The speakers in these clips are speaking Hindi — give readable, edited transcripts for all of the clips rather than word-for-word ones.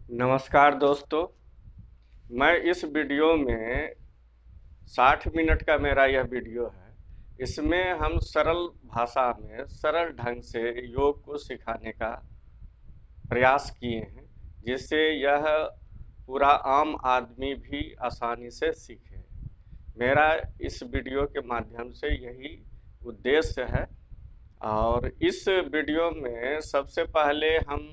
नमस्कार दोस्तों। मैं इस वीडियो में 60 मिनट का मेरा यह वीडियो है। इसमें हम सरल भाषा में सरल ढंग से योग को सिखाने का प्रयास किए हैं, जिससे यह पूरा आम आदमी भी आसानी से सीखे। मेरा इस वीडियो के माध्यम से यही उद्देश्य है। और इस वीडियो में सबसे पहले हम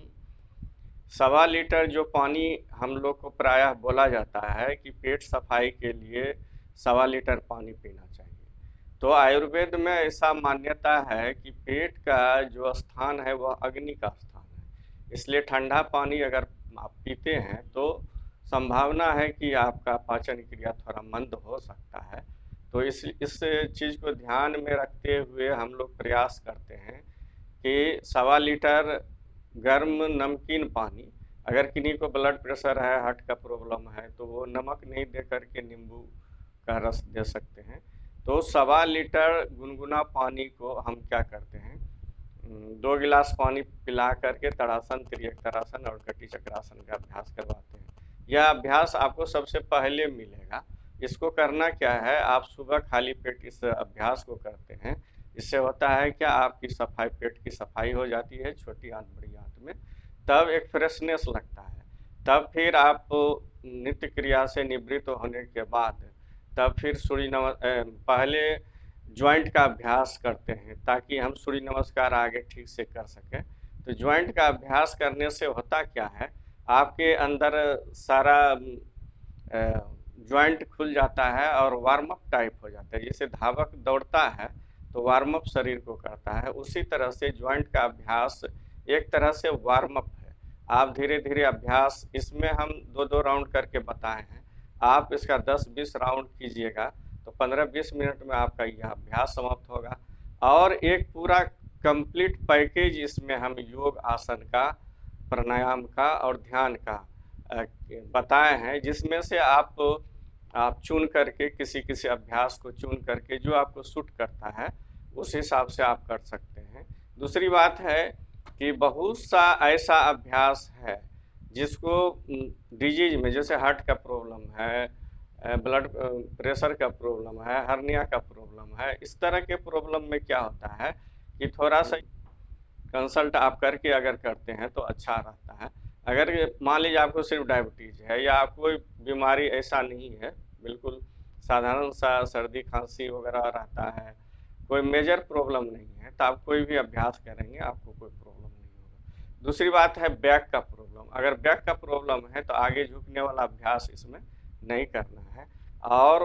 1.25 लीटर जो पानी हम लोग को प्रायः बोला जाता है कि पेट सफाई के लिए 1.25 लीटर पानी पीना चाहिए। तो आयुर्वेद में ऐसा मान्यता है कि पेट का जो स्थान है वह अग्नि का स्थान है, इसलिए ठंडा पानी अगर आप पीते हैं तो संभावना है कि आपका पाचन क्रिया थोड़ा मंद हो सकता है। तो इस चीज़ को ध्यान में रखते हुए हम लोग प्रयास करते हैं कि 1.25 लीटर गर्म नमकीन पानी, अगर किन्हीं को ब्लड प्रेशर है, हार्ट का प्रॉब्लम है, तो वो नमक नहीं दे करके नींबू का रस दे सकते हैं। तो 1.25 लीटर गुनगुना पानी को हम क्या करते हैं, 2 गिलास पानी पिला करके ताड़ासन, तिर्यक ताड़ासन और कटी चक्रासन का अभ्यास करवाते हैं। यह अभ्यास आपको सबसे पहले मिलेगा। इसको करना क्या है, आप सुबह खाली पेट इस अभ्यास को करते हैं। इससे होता है क्या, आपकी सफाई, पेट की सफाई हो जाती है छोटी आंत बड़ी आंत में, तब एक फ्रेशनेस लगता है। तब फिर आप नित्य क्रिया से निवृत्त होने के बाद तब फिर पहले ज्वाइंट का अभ्यास करते हैं, ताकि हम सूर्य नमस्कार आगे ठीक से कर सकें। तो ज्वाइंट का अभ्यास करने से होता क्या है, आपके अंदर सारा ज्वाइंट खुल जाता है और वार्म अप टाइप हो जाता है। जैसे धावक दौड़ता है तो वार्म अप शरीर को करता है, उसी तरह से ज्वाइंट का अभ्यास एक तरह से वार्म अप है। आप धीरे धीरे अभ्यास, इसमें हम 2-2 राउंड करके बताए हैं। आप इसका 10-20 राउंड कीजिएगा तो 15-20 मिनट में आपका यह अभ्यास समाप्त होगा। और एक पूरा कंप्लीट पैकेज इसमें हम योग आसन का, प्राणायाम का और ध्यान का बताए हैं, जिसमें से आप चुन करके किसी किसी अभ्यास को चुन करके जो आपको सूट करता है उस हिसाब से आप कर सकते हैं। दूसरी बात है कि बहुत सा ऐसा अभ्यास है जिसको डिजीज में, जैसे हार्ट का प्रॉब्लम है, ब्लड प्रेशर का प्रॉब्लम है, हर्निया का प्रॉब्लम है, इस तरह के प्रॉब्लम में क्या होता है कि थोड़ा सा कंसल्ट आप करके अगर करते हैं तो अच्छा रहता है। अगर मान लीजिए आपको सिर्फ डायबिटीज है या कोई बीमारी ऐसा नहीं है, बिल्कुल साधारण सा सर्दी खांसी वगैरह रहता है, कोई मेजर प्रॉब्लम नहीं है, तो आप कोई भी अभ्यास करेंगे आपको कोई प्रॉब्लम नहीं होगा। दूसरी बात है बैक का प्रॉब्लम। अगर बैक का प्रॉब्लम है तो आगे झुकने वाला अभ्यास इसमें नहीं करना है। और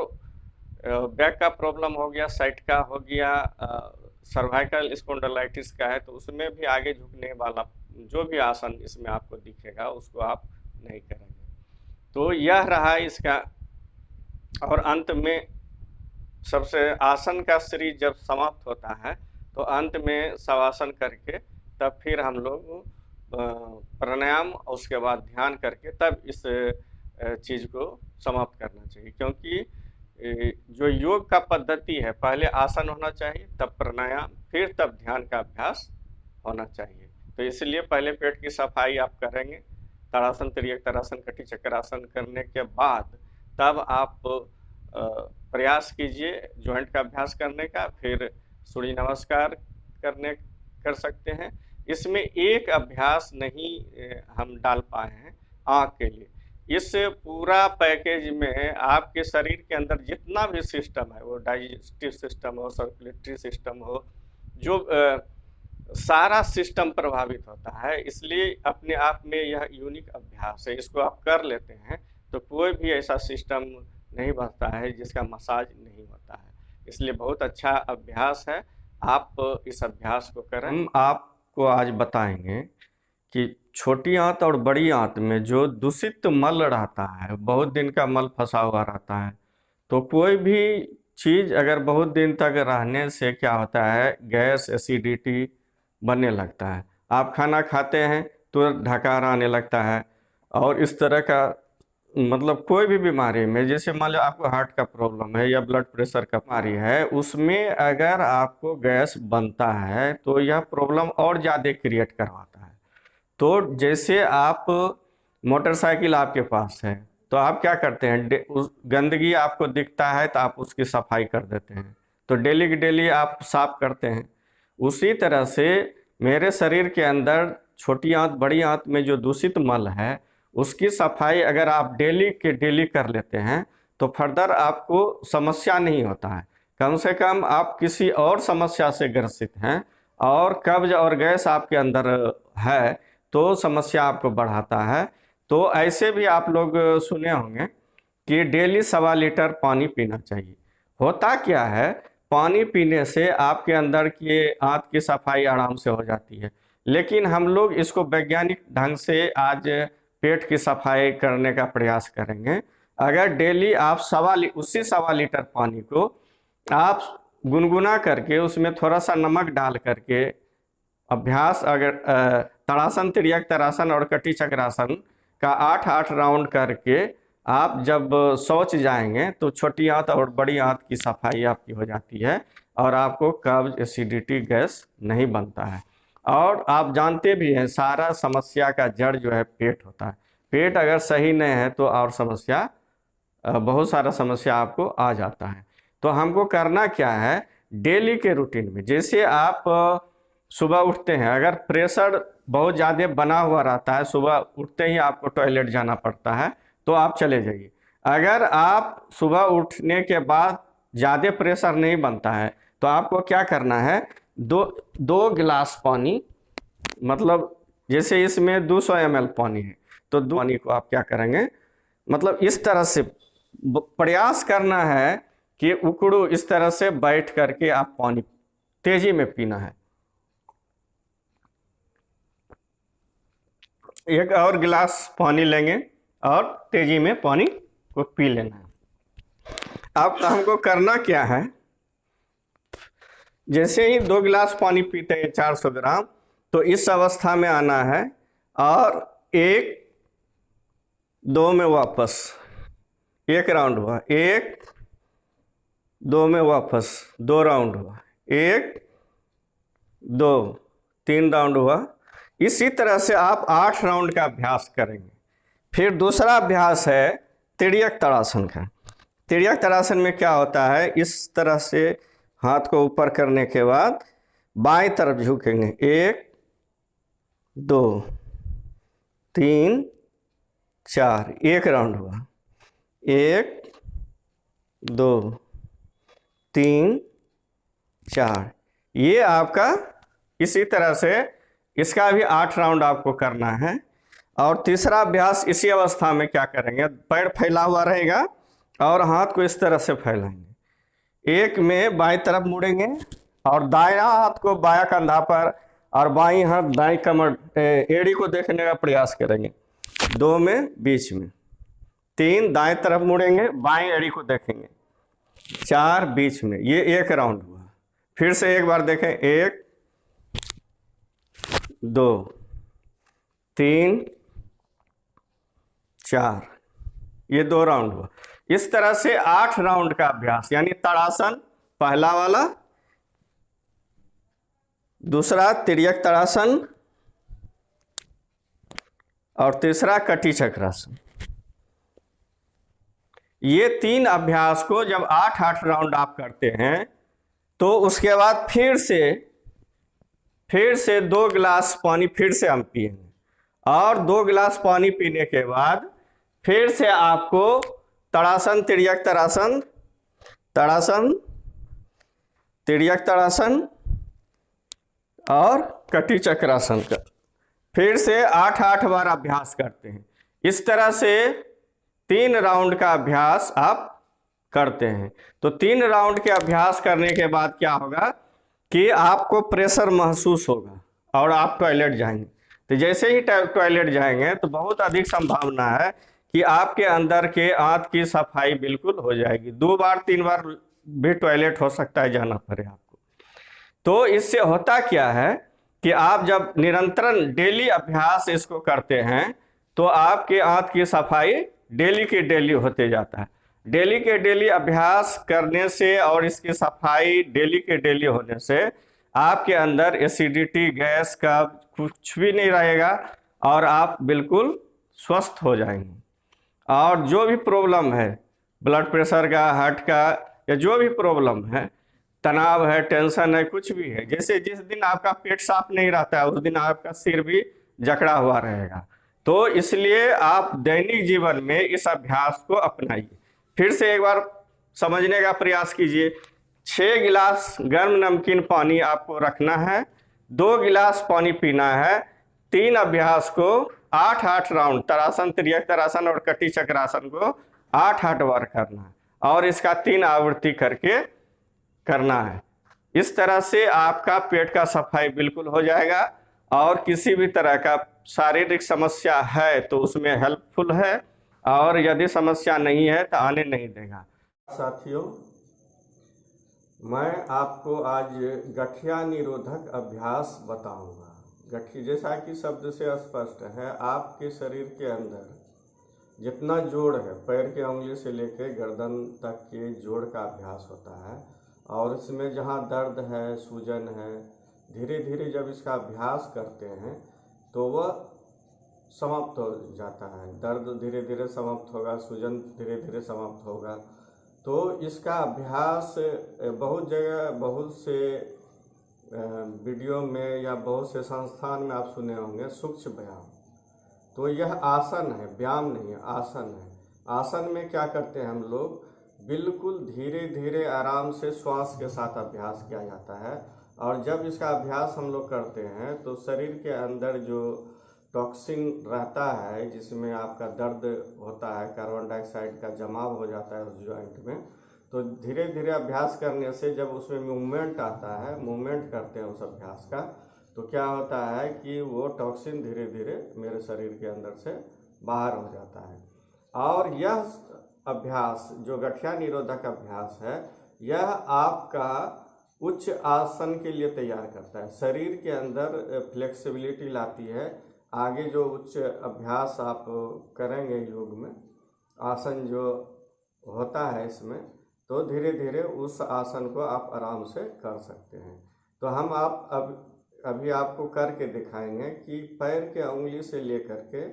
बैक का प्रॉब्लम हो गया, साइट का हो गया, सर्वाइकल स्पॉन्डिलाइटिस का है, तो उसमें भी आगे झुकने वाला जो भी आसन इसमें आपको दिखेगा उसको आप नहीं करेंगे। तो यह रहा इसका। और अंत में सबसे आसन का सीरीज जब समाप्त होता है तो अंत में शवासन करके तब फिर हम लोग प्राणायाम और उसके बाद ध्यान करके तब इस चीज़ को समाप्त करना चाहिए। क्योंकि जो योग का पद्धति है, पहले आसन होना चाहिए, तब प्राणायाम, फिर तब ध्यान का अभ्यास होना चाहिए। तो इसलिए पहले पेट की सफाई आप करेंगे, ताड़ासन, तिर्यक ताड़ासन, कटी चक्रासन करने के बाद तब आप प्रयास कीजिए ज्वाइंट का अभ्यास करने का, फिर सूर्य नमस्कार करने कर सकते हैं। इसमें एक अभ्यास नहीं हम डाल पाए हैं आँख के लिए। इस पूरा पैकेज में आपके शरीर के अंदर जितना भी सिस्टम है, वो डाइजेस्टिव सिस्टम हो, सर्कुलेटरी सिस्टम हो, जो सारा सिस्टम प्रभावित होता है। इसलिए अपने आप में यह यूनिक अभ्यास है। इसको आप कर लेते हैं तो कोई भी ऐसा सिस्टम नहीं बनता है जिसका मसाज नहीं होता है। इसलिए बहुत अच्छा अभ्यास है, आप इस अभ्यास को करें। हम आपको आज बताएंगे कि छोटी आंत और बड़ी आंत में जो दूषित मल रहता है, बहुत दिन का मल फंसा हुआ रहता है, तो कोई भी चीज़ अगर बहुत दिन तक रहने से क्या होता है, गैस, एसिडिटी बनने लगता है। आप खाना खाते हैं तो ढकार आने लगता है। और इस तरह का मतलब कोई भी बीमारी में, जैसे मान लो आपको हार्ट का प्रॉब्लम है या ब्लड प्रेशर का बीमारी है, उसमें अगर आपको गैस बनता है तो यह प्रॉब्लम और ज़्यादा क्रिएट करवाता है। तो जैसे आप मोटरसाइकिल आपके पास है तो आप क्या करते हैं, उस गंदगी आपको दिखता है तो आप उसकी सफाई कर देते हैं, तो डेली की डेली आप साफ करते हैं। उसी तरह से मेरे शरीर के अंदर छोटी आंत बड़ी आंत में जो दूषित मल है उसकी सफाई अगर आप डेली के डेली कर लेते हैं तो फर्दर आपको समस्या नहीं होता है। कम से कम आप किसी और समस्या से ग्रसित हैं और कब्ज और गैस आपके अंदर है तो समस्या आपको बढ़ाता है। तो ऐसे भी आप लोग सुने होंगे कि डेली 1.25 लीटर पानी पीना चाहिए। होता क्या है, पानी पीने से आपके अंदर की आंत की सफाई आराम से हो जाती है, लेकिन हम लोग इसको वैज्ञानिक ढंग से आज पेट की सफाई करने का प्रयास करेंगे। अगर डेली आप उसी 1.25 लीटर पानी को आप गुनगुना करके उसमें थोड़ा सा नमक डाल करके अभ्यास अगर ताड़ासन, तिर्यक ताड़ासन और कटी चक्रासन का 8-8 राउंड करके आप जब शौच जाएंगे तो छोटी आंत और बड़ी आंत की सफाई आपकी हो जाती है और आपको कब्ज, एसिडिटी, गैस नहीं बनता है। और आप जानते भी हैं सारा समस्या का जड़ जो है पेट होता है। पेट अगर सही नहीं है तो और समस्या बहुत सारा समस्या आपको आ जाता है। तो हमको करना क्या है, डेली के रूटीन में जैसे आप सुबह उठते हैं, अगर प्रेशर बहुत ज़्यादा बना हुआ रहता है, सुबह उठते ही आपको टॉयलेट जाना पड़ता है तो आप चले जाइए। अगर आप सुबह उठने के बाद ज़्यादा प्रेशर नहीं बनता है तो आपको क्या करना है, 2 गिलास पानी, मतलब जैसे इसमें 200 ml पानी है तो 2 पानी को आप क्या करेंगे, मतलब इस तरह से प्रयास करना है कि उकड़ू इस तरह से बैठ करके आप पानी तेजी में पीना है। एक और गिलास पानी लेंगे और तेजी में पानी को पी लेना है। अब हमको करना क्या है, जैसे ही 2 गिलास पानी पीते हैं 400 ग्राम, तो इस अवस्था में आना है और 1 2 में वापस, 1 राउंड हुआ, 1 2 में वापस, 2 राउंड हुआ, 1 2 3 राउंड हुआ। इसी तरह से आप 8 राउंड का अभ्यास करेंगे। फिर दूसरा अभ्यास है तिर्यक ताड़ासन का। तिर्यक ताड़ासन में क्या होता है, इस तरह से हाथ को ऊपर करने के बाद बाएं तरफ झुकेंगे, 1 2 3 4, 1 राउंड हुआ, 1 2 3 4। ये आपका इसी तरह से इसका भी 8 राउंड आपको करना है। और तीसरा अभ्यास इसी अवस्था में क्या करेंगे, पैर फैला हुआ रहेगा और हाथ को इस तरह से फैलाएंगे, 1 में बाएं तरफ मुड़ेंगे और दायां हाथ को बायां कंधा पर और बाईं हाथ दाईं कमर एड़ी को देखने का प्रयास करेंगे, 2 में बीच में, 3 दाएं तरफ मुड़ेंगे, बाईं एड़ी को देखेंगे, 4 बीच में। ये 1 राउंड हुआ। फिर से एक बार देखें, 1 2 3 4, ये 2 राउंड हुआ। इस तरह से 8 राउंड का अभ्यास, यानी ताड़ासन पहला वाला, दूसरा तिर्यक ताड़ासन और तीसरा कटी चक्रासन। ये 3 अभ्यास को जब 8-8 राउंड आप करते हैं तो उसके बाद फिर से 2 गिलास पानी फिर से हम पिएंगे और 2 गिलास पानी पीने के बाद फिर से आपको ताड़ासन, तिर्यक ताड़ासन, ताड़ासन, तिर्यक ताड़ासन और कटी चक्रासन का फिर से 8-8 बार अभ्यास करते हैं। इस तरह से 3 राउंड का अभ्यास आप करते हैं। तो 3 राउंड के अभ्यास करने के बाद क्या होगा कि आपको प्रेशर महसूस होगा और आप टॉयलेट जाएंगे। तो जैसे ही टॉयलेट जाएंगे तो बहुत अधिक संभावना है कि आपके अंदर के आंत की सफाई बिल्कुल हो जाएगी। 2 बार 3 बार भी टॉयलेट हो सकता है जाना पड़े आपको। तो इससे होता क्या है कि आप जब निरंतर डेली अभ्यास इसको करते हैं तो आपके आंत की सफाई डेली की डेली होते जाता है। डेली के डेली अभ्यास करने से और इसकी सफाई डेली के डेली होने से आपके अंदर एसिडिटी, गैस का कुछ भी नहीं रहेगा और आप बिल्कुल स्वस्थ हो जाएंगे। और जो भी प्रॉब्लम है, ब्लड प्रेशर का, हार्ट का, या जो भी प्रॉब्लम है, तनाव है, टेंशन है, कुछ भी है, जैसे जिस दिन आपका पेट साफ नहीं रहता है उस दिन आपका सिर भी जकड़ा हुआ रहेगा। तो इसलिए आप दैनिक जीवन में इस अभ्यास को अपनाइए। फिर से एक बार समझने का प्रयास कीजिए। 6 गिलास गर्म नमकीन पानी आपको रखना है, 2 गिलास पानी पीना है, 3 अभ्यास को 8-8 राउंड, तरासन, त्रियक तरासन और कटी चक्रासन को 8-8 बार करना है और इसका 3 आवृत्ति करके करना है। इस तरह से आपका पेट का सफाई बिल्कुल हो जाएगा और किसी भी तरह का शारीरिक समस्या है तो उसमें हेल्पफुल है, और यदि समस्या नहीं है तो आने नहीं देगा। साथियों, मैं आपको आज गठिया निरोधक अभ्यास बताऊंगा। गठिया, जैसा कि शब्द से स्पष्ट है, आपके शरीर के अंदर जितना जोड़ है, पैर की उंगली से लेकर गर्दन तक के जोड़ का अभ्यास होता है, और इसमें जहाँ दर्द है, सूजन है, धीरे धीरे जब इसका अभ्यास करते हैं तो वह समाप्त हो जाता है। दर्द धीरे धीरे समाप्त होगा, सूजन धीरे धीरे समाप्त होगा। तो इसका अभ्यास बहुत जगह, बहुत से वीडियो में या बहुत से संस्थान में आप सुने होंगे, सूक्ष्म व्यायाम। तो यह आसन है, व्यायाम नहीं है, आसन है। आसन में क्या करते हैं हम लोग, बिल्कुल धीरे धीरे आराम से श्वास के साथ अभ्यास किया जाता है। और जब इसका अभ्यास हम लोग करते हैं तो शरीर के अंदर जो टॉक्सिन रहता है, जिसमें आपका दर्द होता है, कार्बन डाइऑक्साइड का जमाव हो जाता है उस जॉइंट में, तो धीरे धीरे अभ्यास करने से जब उसमें मूवमेंट आता है, मूवमेंट करते हैं उस अभ्यास का, तो क्या होता है कि वो टॉक्सिन धीरे धीरे मेरे शरीर के अंदर से बाहर हो जाता है। और यह अभ्यास जो गठिया निरोधक अभ्यास है, यह आपका उच्च आसन के लिए तैयार करता है, शरीर के अंदर फ्लेक्सिबिलिटी लाती है। आगे जो उच्च अभ्यास आप करेंगे योग में, आसन जो होता है इसमें, तो धीरे धीरे उस आसन को आप आराम से कर सकते हैं। तो हम अभी आपको करके दिखाएंगे कि पैर के उंगली से लेकर के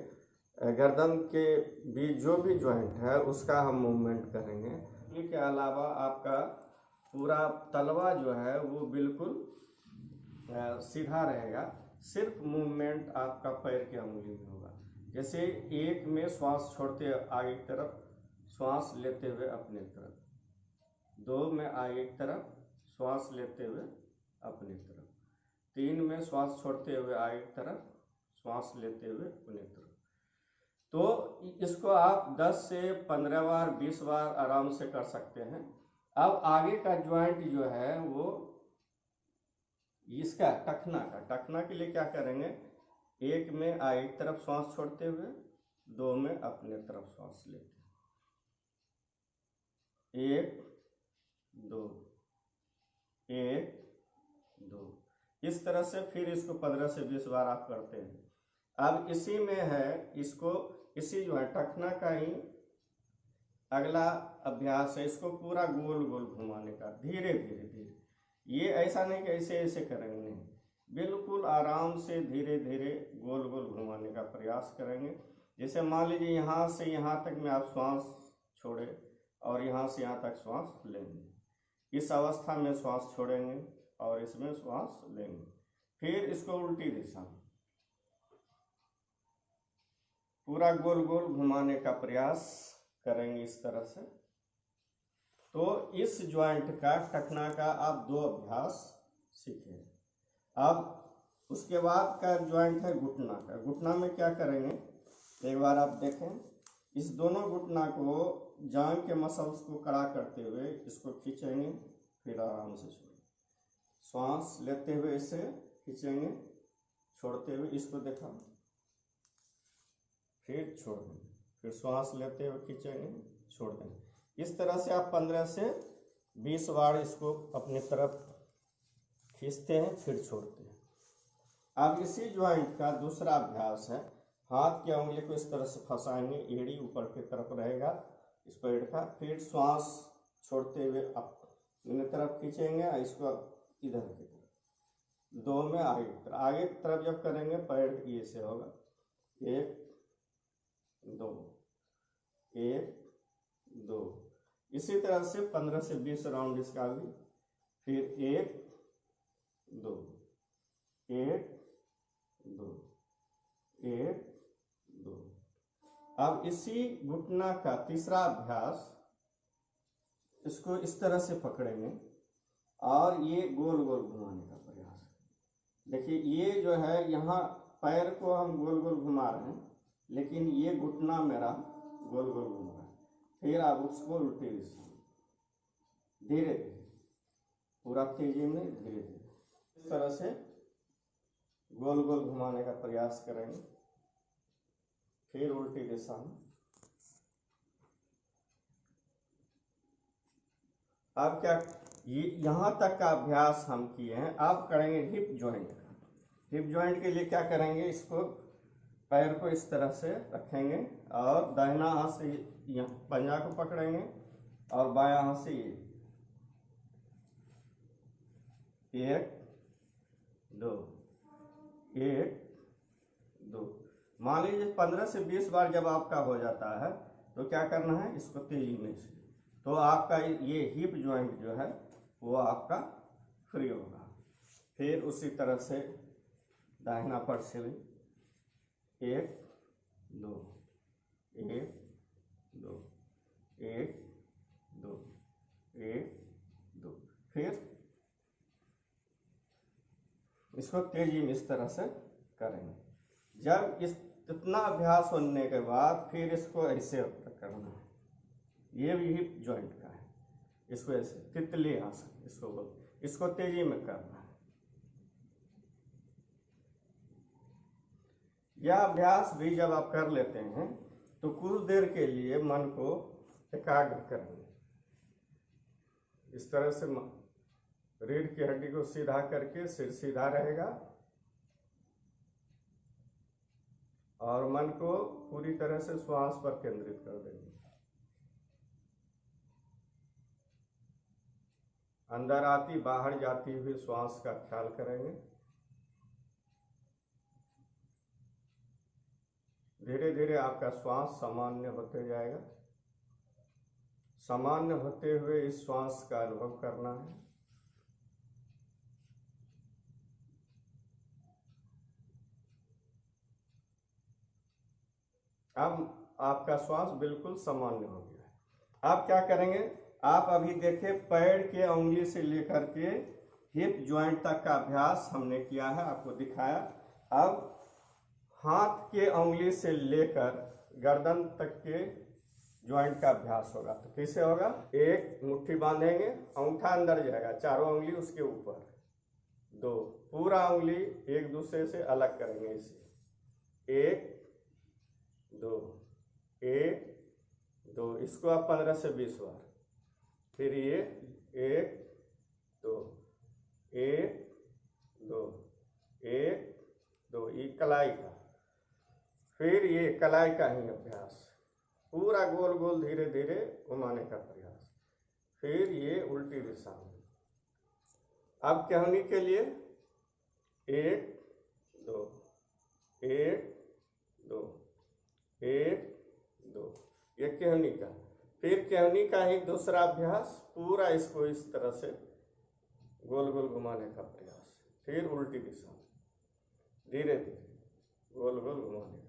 गर्दन के बीच जो भी जॉइंट है उसका हम मूवमेंट करेंगे। इसके अलावा आपका पूरा तलवा जो है वो बिल्कुल सीधा रहेगा, सिर्फ मूवमेंट आपका पैर के उंगली में होगा। जैसे एक में श्वास छोड़ते आगे की तरफ, श्वास लेते हुए अपनी तरफ, 2 में आगे की तरफ, श्वास लेते हुए अपनी तरफ, 3 में श्वास छोड़ते हुए आगे की तरफ, श्वास लेते हुए अपनी तरफ। तो इसको आप 10 से 15 बार, 20 बार आराम से कर सकते हैं। अब आगे का ज्वाइंट जो है वो इसका टखना के लिए क्या करेंगे, 1 में आगे की तरफ श्वास छोड़ते हुए, 2 में अपने तरफ श्वास लेते, 1 2 1 2, इस तरह से फिर इसको 15 से 20 बार आप करते हैं। अब इसी में है, इसको इसी जो है टखना का ही अगला अभ्यास है, इसको पूरा गोल गोल घुमाने का, धीरे धीरे धीरे। ये ऐसा नहीं कि ऐसे ऐसे करेंगे, नहीं, बिल्कुल आराम से धीरे धीरे गोल गोल घुमाने का प्रयास करेंगे। जैसे मान लीजिए यहाँ से यहाँ तक में आप श्वास छोड़े और यहाँ से यहाँ तक श्वास लेंगे, इस अवस्था में श्वास छोड़ेंगे और इसमें श्वास लेंगे, फिर इसको उल्टी दिशा में पूरा गोल गोल घुमाने का प्रयास करेंगे इस तरह से। तो इस ज्वाइंट का, टखना का आप 2 अभ्यास सीखे। अब उसके बाद का ज्वाइंट है घुटना का। घुटना में क्या करेंगे, एक बार आप देखें, इस दोनों घुटना को, जांघ के मसल्स को कड़ा करते हुए इसको खींचेंगे, फिर आराम से छोड़ेंगे, श्वास लेते हुए इसे खींचेंगे, छोड़ते हुए इसको देखा, फिर छोड़ देंगे, फिर श्वास लेते हुए खींचेंगे, छोड़ देंगे। इस तरह से आप 15 से 20 बार इसको अपनी तरफ खींचते हैं, फिर छोड़ते हैं। अब इसी ज्वाइंट का दूसरा अभ्यास है, हाथ की उंगली को इस तरह से फंसाएंगे, एड़ी ऊपर की तरफ रहेगा इस पैर का, फिर श्वास छोड़ते हुए अपनी तरफ खींचेंगे, इसको इधर की तरफ, 2 में आगे की तरफ जब करेंगे पैर ये से होगा, 1 2, 1 2। इसी तरह से 15 से 20 राउंड इसका भी। फिर 1 2 1 2 1 2। अब इसी घुटना का तीसरा अभ्यास, इसको इस तरह से पकड़ेंगे और ये गोल गोल घुमाने का प्रयास। देखिए ये जो है यहाँ पैर को हम गोल गोल घुमा रहे हैं, लेकिन ये घुटना मेरा गोल गोल घूम रहा है। फिर आप उसको उल्टी दिशा में धीरे धीरे, पूरा तेजी में धीरे धीरे इस तरह से गोल गोल घुमाने का प्रयास करेंगे। फिर उल्टी दिशा में। अब क्या, ये यहाँ तक का अभ्यास हम किए हैं। अब करेंगे हिप जॉइंट। हिप जॉइंट के लिए क्या करेंगे, इसको पैर को इस तरह से रखेंगे और दाहिना हाथ से यहाँ पंजा को पकड़ेंगे और बायां हाथ से ये 1 2 1 2। मान लीजिए 15 से 20 बार जब आपका हो जाता है तो क्या करना है, इसको तेजी में से, तो आपका ये हिप जॉइंट जो है वो आपका फ्री होगा। फिर उसी तरह से दाहिना पट से भी 1 2 1 2 1 2 1 2। फिर इसको तेजी में इस तरह से करेंगे। जब इस इतना अभ्यास होने के बाद फिर इसको ऐसे करना है, ये भी हिप जॉइंट का है। इसको ऐसे तितली आसन इसको बोलते, इसको तेजी में करना है। यह अभ्यास भी जब आप कर लेते हैं तो कुछ देर के लिए मन को एकाग्र करेंगे। इस तरह से रीढ़ की हड्डी को सीधा करके सिर सीधा रहेगा और मन को पूरी तरह से श्वास पर केंद्रित कर देंगे। अंदर आती बाहर जाती हुई श्वास का ख्याल करेंगे। धीरे धीरे आपका श्वास सामान्य होते जाएगा। सामान्य होते हुए इस श्वास का अनुभव करना है। अब आपका श्वास बिल्कुल सामान्य हो गया है। आप क्या करेंगे, आप अभी देखिए पैर के उंगली से लेकर के हिप जॉइंट तक का अभ्यास हमने किया है, आपको दिखाया। अब हाथ के उंगली से लेकर गर्दन तक के जॉइंट का अभ्यास होगा। तो कैसे होगा, एक मुट्ठी बांधेंगे, अंगूठा अंदर जाएगा, चारों उंगली उसके ऊपर, 2 पूरा उंगली एक दूसरे से अलग करेंगे इसे, 1 2 1 2। इसको आप 15 से 20 बार। फिर ये 1 2 1 2 1 2, ये कलाई का। फिर ये कलाई का ही अभ्यास, पूरा गोल गोल धीरे धीरे घुमाने का प्रयास। फिर ये उल्टी दिशा में। अब कहनी के लिए 1 2 1 2 1 2, ये कहनी का। फिर कहनी का ही दूसरा अभ्यास, पूरा इसको इस तरह से गोल गोल घुमाने का प्रयास। फिर उल्टी दिशा में धीरे धीरे गोल गोल घुमाने का।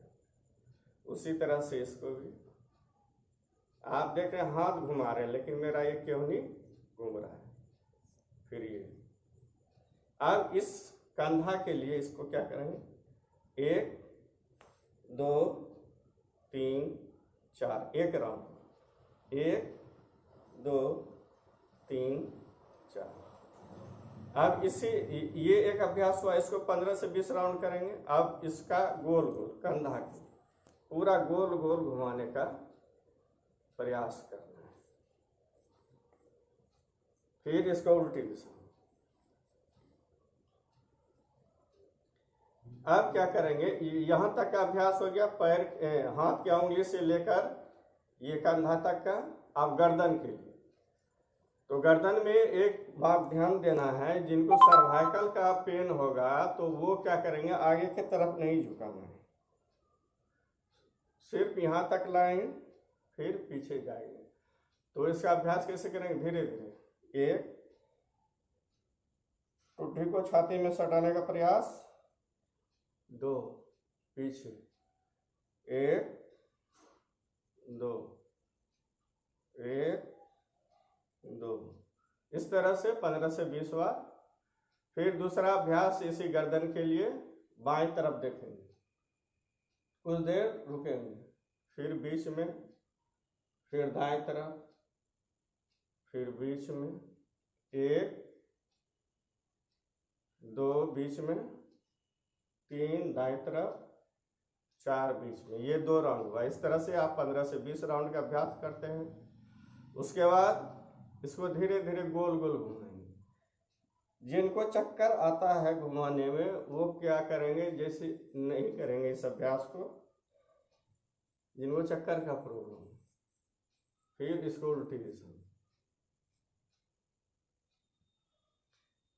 उसी तरह से इसको भी आप देख रहे हैं हाथ घुमा रहे हैं, लेकिन मेरा ये क्यों नहीं घूम रहा है। फिर ये अब इस कंधा के लिए इसको क्या करेंगे, 1 2 3 4, एक राउंड, 1 2 3 4। अब इसी ये एक अभ्यास हुआ, इसको 15 से 20 राउंड करेंगे। अब इसका गोल गोल कंधा की पूरा गोल गोल घुमाने का प्रयास करना है। फिर इसको उल्टी दिशा। अब क्या करेंगे, यहां तक का अभ्यास हो गया, पैर हाथ की उंगली से लेकर ये कंधा तक का। अब गर्दन के लिए, तो गर्दन में एक बात ध्यान देना है, जिनको सर्वाइकल का पेन होगा तो वो क्या करेंगे, आगे की तरफ नहीं झुकाना है, सिर्फ यहाँ तक लाएंगे, फिर पीछे जाएंगे। तो इसका अभ्यास कैसे करेंगे? धीरे धीरे। एक, ठुड्डी को छाती में सटाने का प्रयास। दो, पीछे। एक, दो, एक, दो। इस तरह से 15 से 20 बार। फिर दूसरा अभ्यास इसी गर्दन के लिए, बाएं तरफ देखेंगे, कुछ देर रुकेंगे, फिर बीच में, फिर दाएं तरफ, फिर बीच में, एक, दो बीच में, तीन दाएं तरफ, चार बीच में। ये 2 राउंड हुआ। इस तरह से आप 15 से 20 राउंड का अभ्यास करते हैं। उसके बाद इसको धीरे धीरे गोल गोल घुमाएंगे। जिनको चक्कर आता है घुमाने में, वो क्या करेंगे, जैसे नहीं करेंगे इस अभ्यास को, जिनको चक्कर का प्रॉब्लम, फिर इसको उल्टी दिशा।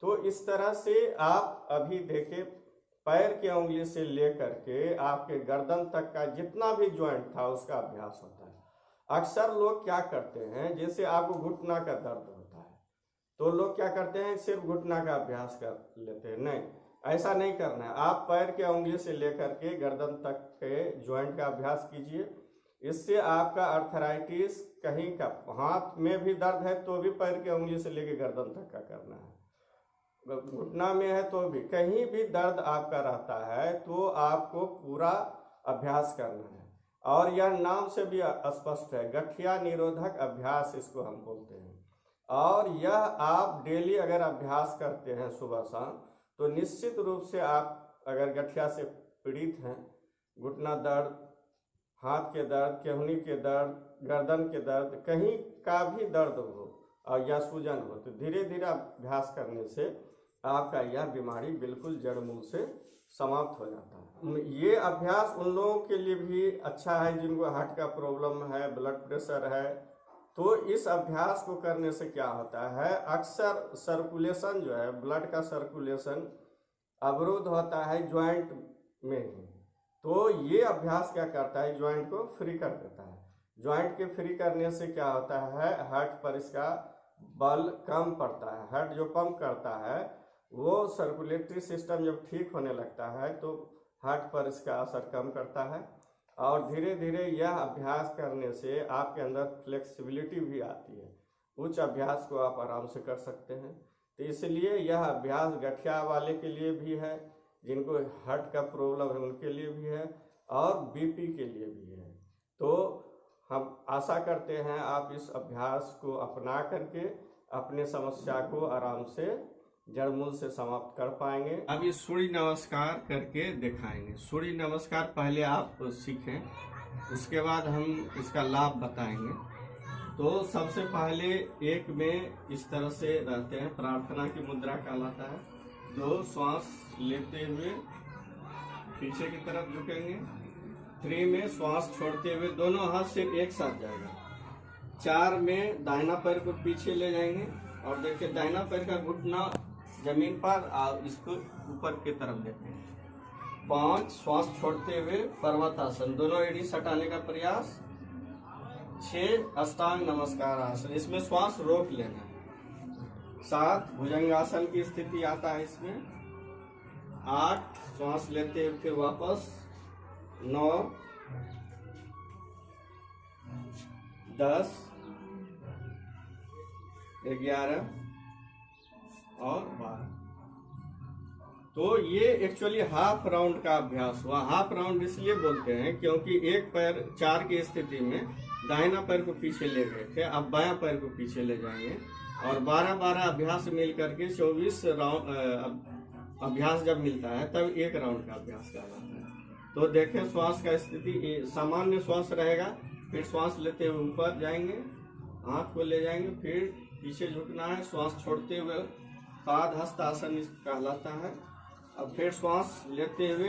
तो इस तरह से आप अभी देखें, पैर की उंगली से लेकर के आपके गर्दन तक का जितना भी ज्वाइंट था उसका अभ्यास होता है। अक्सर लोग क्या करते हैं, जैसे आपको घुटना का दर्द होता है तो लोग क्या करते हैं, सिर्फ घुटना का अभ्यास कर लेते हैं। नहीं, ऐसा नहीं करना है। आप पैर की उंगली से लेकर के गर्दन तक के ज्वाइंट का अभ्यास कीजिए। इससे आपका अर्थराइटिस, कहीं का हाथ में भी दर्द है तो भी पैर की उंगली से लेकर गर्दन तक का करना है। घुटना में है तो भी, कहीं भी दर्द आपका रहता है तो आपको पूरा अभ्यास करना है। और यह नाम से भी स्पष्ट है, गठिया निरोधक अभ्यास इसको हम बोलते हैं। और यह आप डेली अगर अभ्यास करते हैं सुबह शाम, तो निश्चित रूप से आप अगर गठिया से पीड़ित हैं, घुटना दर्द, हाथ के दर्द, केहनी के दर्द, गर्दन के दर्द, कहीं का भी दर्द हो और या सूजन हो, तो धीरे धीरे अभ्यास करने से आपका यह बीमारी बिल्कुल जड़ मूल से समाप्त हो जाता है। ये अभ्यास उन लोगों के लिए भी अच्छा है जिनको हार्ट का प्रॉब्लम है, ब्लड प्रेशर है। तो इस अभ्यास को करने से क्या होता है, अक्सर सर्कुलेशन जो है, ब्लड का सर्कुलेशन अवरुद्ध होता है ज्वाइंट में ही। तो ये अभ्यास क्या करता है, ज्वाइंट को फ्री कर देता है। ज्वाइंट के फ्री करने से क्या होता है, हार्ट पर इसका बल कम पड़ता है। हार्ट जो पंप करता है, वो सर्कुलेटरी सिस्टम जब ठीक होने लगता है तो हार्ट पर इसका असर कम करता है। और धीरे धीरे यह अभ्यास करने से आपके अंदर फ्लेक्सिबिलिटी भी आती है। उच्च अभ्यास को आप आराम से कर सकते हैं। तो इसलिए यह अभ्यास गठिया वाले के लिए भी है, जिनको हार्ट का प्रॉब्लम है उनके लिए भी है, और बीपी के लिए भी है। तो हम आशा करते हैं आप इस अभ्यास को अपना करके अपने समस्या को आराम से जड़ मूल से समाप्त कर पाएंगे। अब ये सूर्य नमस्कार करके दिखाएंगे। सूर्य नमस्कार पहले आप सीखें, उसके बाद हम इसका लाभ बताएंगे। तो सबसे पहले एक में इस तरह से रहते हैं, प्रार्थना की मुद्रा कहलाता है। 2 श्वास लेते हुए पीछे की तरफ झुकेंगे। 3 में श्वास छोड़ते हुए दोनों हाथ सिर्फ एक साथ जाएगा। 4 में दाहिना पैर को पीछे ले जाएंगे और देखिए दाहिना पैर का घुटना जमीन पर और इसको ऊपर की तरफ देखें। 5 श्वास छोड़ते हुए पर्वतासन, दोनों एड़ी सटाने का प्रयास। 6 अष्टांग नमस्कार आसन, इसमें श्वास रोक लेना है। 7 भुजंगासन की स्थिति आता है इसमें। 8 श्वास लेते हुए फिर वापस। 9 10 11 और 12। तो ये एक्चुअली हाफ राउंड का अभ्यास हुआ। हाफ राउंड इसलिए बोलते हैं क्योंकि एक पैर 4 की स्थिति में दाहिना पैर को पीछे ले गए थे, अब बायां पैर को पीछे ले जाएंगे और 12-12 अभ्यास मिल करके 24 राउंड अभ्यास जब मिलता है तब एक राउंड का अभ्यास कहलाता है। तो देखें श्वास का स्थिति सामान्य श्वास रहेगा, फिर श्वास लेते हुए ऊपर जाएंगे, हाथ को ले जाएंगे, फिर पीछे झुकना है, श्वास छोड़ते हुए पादहस्त आसन कहलाता है। अब फिर श्वास लेते हुए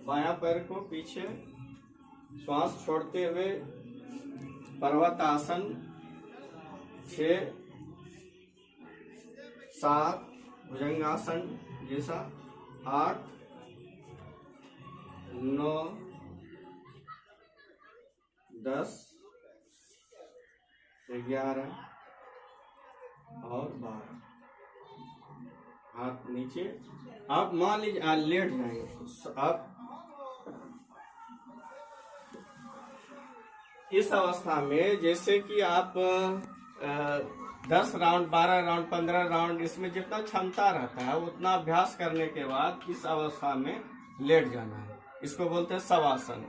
बायां पैर को पीछे, श्वास छोड़ते हुए पर्वत आसन। 6 7 भुजंगासन जैसा। 8 9 10, 11 और 12। हाथ नीचे। आप मान लीजिए लेट जाएंगे। आप इस अवस्था में जैसे कि आप 10 राउंड, 12 राउंड, 15 राउंड, इसमें जितना क्षमता रहता है उतना अभ्यास करने के बाद इस अवस्था में लेट जाना है। इसको बोलते हैं शवासन।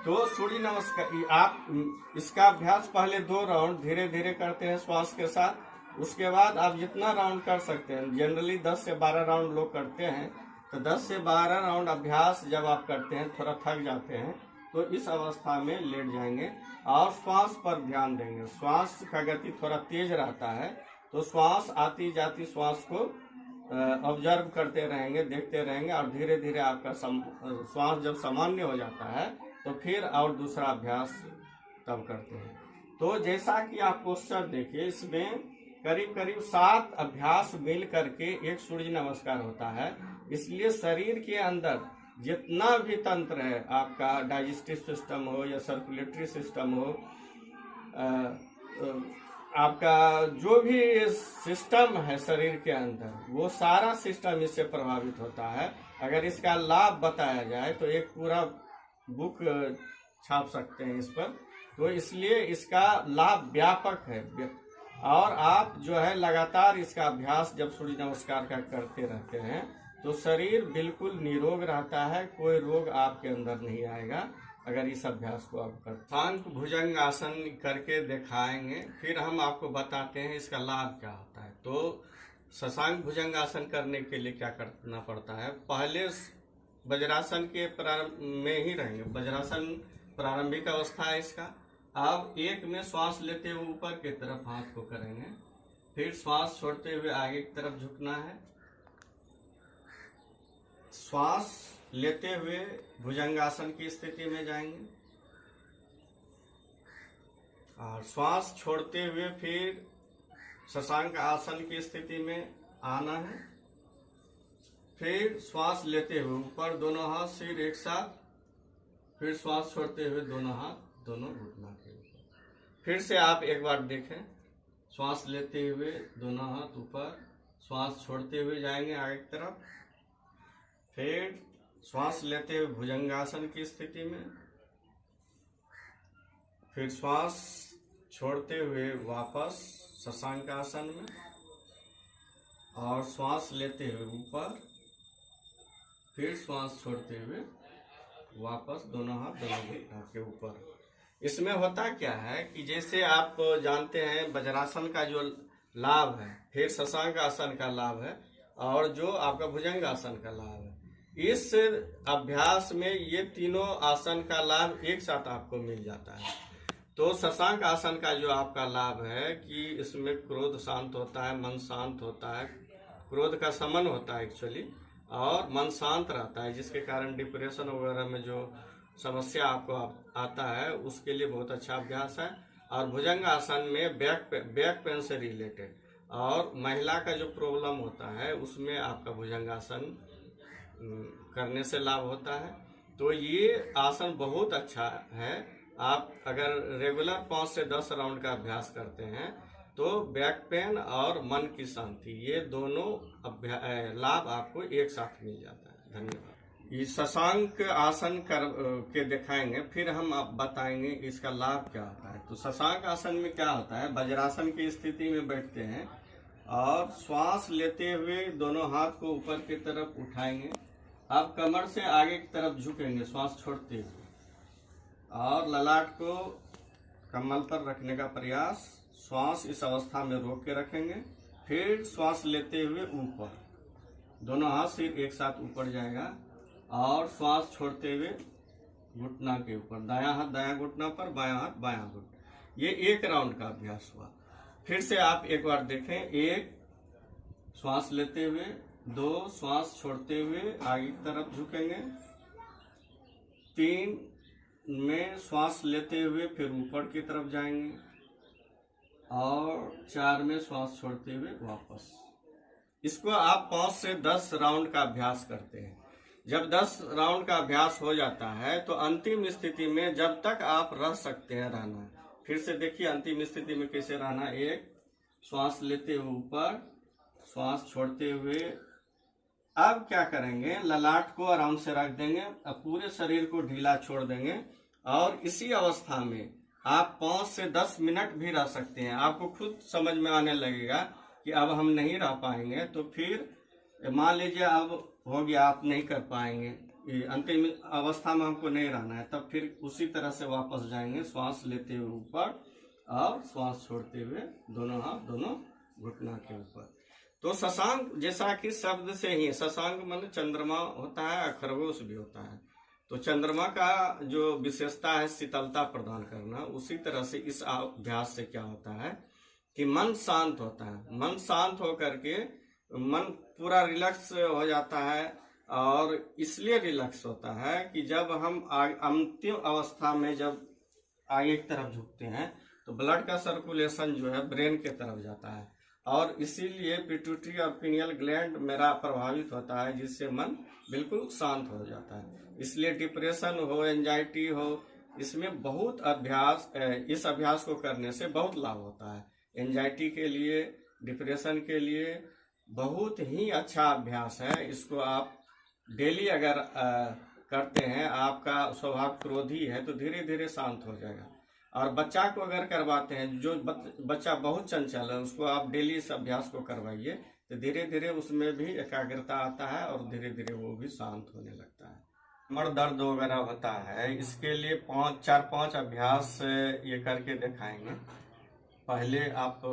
तो सूर्य नमस्कार आप इसका अभ्यास पहले 2 राउंड धीरे धीरे करते हैं श्वास के साथ। उसके बाद आप जितना राउंड कर सकते हैं, जनरली 10 से 12 राउंड लोग करते हैं, तो 10 से 12 राउंड अभ्यास जब आप करते हैं, थोड़ा थक जाते हैं, तो इस अवस्था में लेट जाएंगे और श्वास पर ध्यान देंगे। श्वास का गति थोड़ा तेज रहता है, तो श्वास आती जाती श्वास को ऑब्जर्व करते रहेंगे, देखते रहेंगे और धीरे धीरे आपका श्वास जब सामान्य हो जाता है तो फिर और दूसरा अभ्यास तब करते हैं। तो जैसा कि आप पोस्टर देखिए, इसमें करीब करीब 7 अभ्यास मिल करके एक सूर्य नमस्कार होता है। इसलिए शरीर के अंदर जितना भी तंत्र है, आपका डाइजेस्टिव सिस्टम हो या सर्कुलेटरी सिस्टम हो, आपका जो भी सिस्टम है शरीर के अंदर, वो सारा सिस्टम इससे प्रभावित होता है। अगर इसका लाभ बताया जाए तो एक पूरा बुक छाप सकते हैं इस पर। तो इसलिए इसका लाभ व्यापक है और आप जो है लगातार इसका अभ्यास जब सूर्य नमस्कार का करते रहते हैं तो शरीर बिल्कुल निरोग रहता है, कोई रोग आपके अंदर नहीं आएगा अगर इस अभ्यास को आप करते। शशांक भुजंग आसन करके दिखाएंगे, फिर हम आपको बताते हैं इसका लाभ क्या होता है। तो शशांक भुजंग आसन करने के लिए क्या करना पड़ता है, पहले वज्रासन के प्रारंभ में ही रहेंगे। वज्रासन प्रारंभिक अवस्था है इसका। अब एक में श्वास लेते हुए ऊपर की तरफ हाथ को करेंगे, फिर श्वास छोड़ते हुए आगे की तरफ झुकना है। श्वास लेते हुए भुजंगासन की स्थिति में जाएंगे और श्वास छोड़ते हुए फिर शशांक आसन की स्थिति में आना है। फिर श्वास लेते हुए ऊपर दोनों हाथ सिर एक साथ, फिर श्वास छोड़ते हुए दोनों हाथ दोनों घुटना के ऊपर। फिर से आप एक बार देखें, श्वास लेते हुए दोनों हाथ ऊपर, श्वास छोड़ते हुए जाएंगे आगे की तरफ, फिर श्वास लेते हुए भुजंगासन की स्थिति में, फिर श्वास छोड़ते हुए वापस शशांक आसन में और श्वास लेते हुए ऊपर, फिर श्वास छोड़ते हुए वापस दोनों हाथ दोनों घुटनों के ऊपर। इसमें होता क्या है कि जैसे आप जानते हैं वज्रासन का जो लाभ है, फिर शशांक आसन का लाभ है और जो आपका भुजंग आसन का लाभ है, इस अभ्यास में ये तीनों आसन का लाभ एक साथ आपको मिल जाता है। तो शशांक आसन का जो आपका लाभ है कि इसमें क्रोध शांत होता है, मन शांत होता है, क्रोध का शमन होता है एक्चुअली, और मन शांत रहता है, जिसके कारण डिप्रेशन वगैरह में जो समस्या आपको आता है उसके लिए बहुत अच्छा अभ्यास है। और भुजंग आसन में बैक पेन से रिलेटेड और महिला का जो प्रॉब्लम होता है उसमें आपका भुजंगासन करने से लाभ होता है। तो ये आसन बहुत अच्छा है। आप अगर रेगुलर 5 से 10 राउंड का अभ्यास करते हैं तो बैक पेन और मन की शांति, ये दोनों लाभ आपको एक साथ मिल जाता है। धन्यवाद। ये शशांक आसन के दिखाएंगे, फिर हम आप बताएंगे इसका लाभ क्या होता है। तो शशांक आसन में क्या होता है, वज्रासन की स्थिति में बैठते हैं और श्वास लेते हुए दोनों हाथ को ऊपर की तरफ उठाएंगे। आप कमर से आगे की तरफ झुकेंगे श्वास छोड़ते हुए और ललाट को कमर पर रखने का प्रयास। श्वास इस अवस्था में रोक के रखेंगे, फिर श्वास लेते हुए ऊपर, दोनों हाथ सिर एक साथ ऊपर जाएगा और श्वास छोड़ते हुए घुटना के ऊपर, दायां हाथ दायां घुटना पर, बायां हाथ बायां घुटना। ये एक राउंड का अभ्यास हुआ। फिर से आप एक बार देखें, एक श्वास लेते हुए, 2 श्वास छोड़ते हुए आगे की तरफ झुकेंगे, 3 में श्वास लेते हुए फिर ऊपर की तरफ जाएंगे और 4 में श्वास छोड़ते हुए वापस। इसको आप 5 से 10 राउंड का अभ्यास करते हैं। जब 10 राउंड का अभ्यास हो जाता है तो अंतिम स्थिति में जब तक आप रह सकते हैं रहना है। फिर से देखिए अंतिम स्थिति में कैसे रहना है। एक श्वास लेते हुए ऊपर, श्वास छोड़ते हुए। अब क्या करेंगे, ललाट को आराम से रख देंगे, अब पूरे शरीर को ढीला छोड़ देंगे और इसी अवस्था में आप 5 से 10 मिनट भी रह सकते हैं। आपको खुद समझ में आने लगेगा कि अब हम नहीं रह पाएंगे, तो फिर मान लीजिए अब हो गया, आप नहीं कर पाएंगे, अंतिम अवस्था में हमको नहीं रहना है, तब फिर उसी तरह से वापस जाएंगे, श्वास लेते हुए ऊपर और श्वास छोड़ते हुए दोनों हाथ दोनों घुटना के ऊपर। तो शशांक जैसा कि शब्द से ही, शशांक मन चंद्रमा होता है, खरगोश भी होता है। तो चंद्रमा का जो विशेषता है शीतलता प्रदान करना, उसी तरह से इस अभ्यास से क्या होता है कि मन शांत होता है। मन शांत होकर के मन पूरा रिलैक्स हो जाता है। और इसलिए रिलैक्स होता है कि जब हम अंतिम अवस्था में जब आगे की तरफ झुकते हैं तो ब्लड का सर्कुलेशन जो है ब्रेन के तरफ जाता है और इसीलिए पिट्यूटरी और पिनियल ग्लैंड मेरा प्रभावित होता है, जिससे मन बिल्कुल शांत हो जाता है। इसलिए डिप्रेशन हो, एंजाइटी हो, इसमें बहुत अभ्यास, इस अभ्यास को करने से बहुत लाभ होता है। एंजाइटी के लिए, डिप्रेशन के लिए बहुत ही अच्छा अभ्यास है। इसको आप डेली अगर करते हैं, आपका स्वभाव क्रोधी है तो धीरे धीरे शांत हो जाएगा। और बच्चा को अगर करवाते हैं, जो बच्चा बहुत चंचल है, उसको आप डेली इस अभ्यास को करवाइए तो धीरे धीरे उसमें भी एकाग्रता आता है और धीरे धीरे वो भी शांत होने लगता है। कमर दर्द वगैरह होता है, इसके लिए 4-5 अभ्यास ये करके दिखाएंगे। पहले आप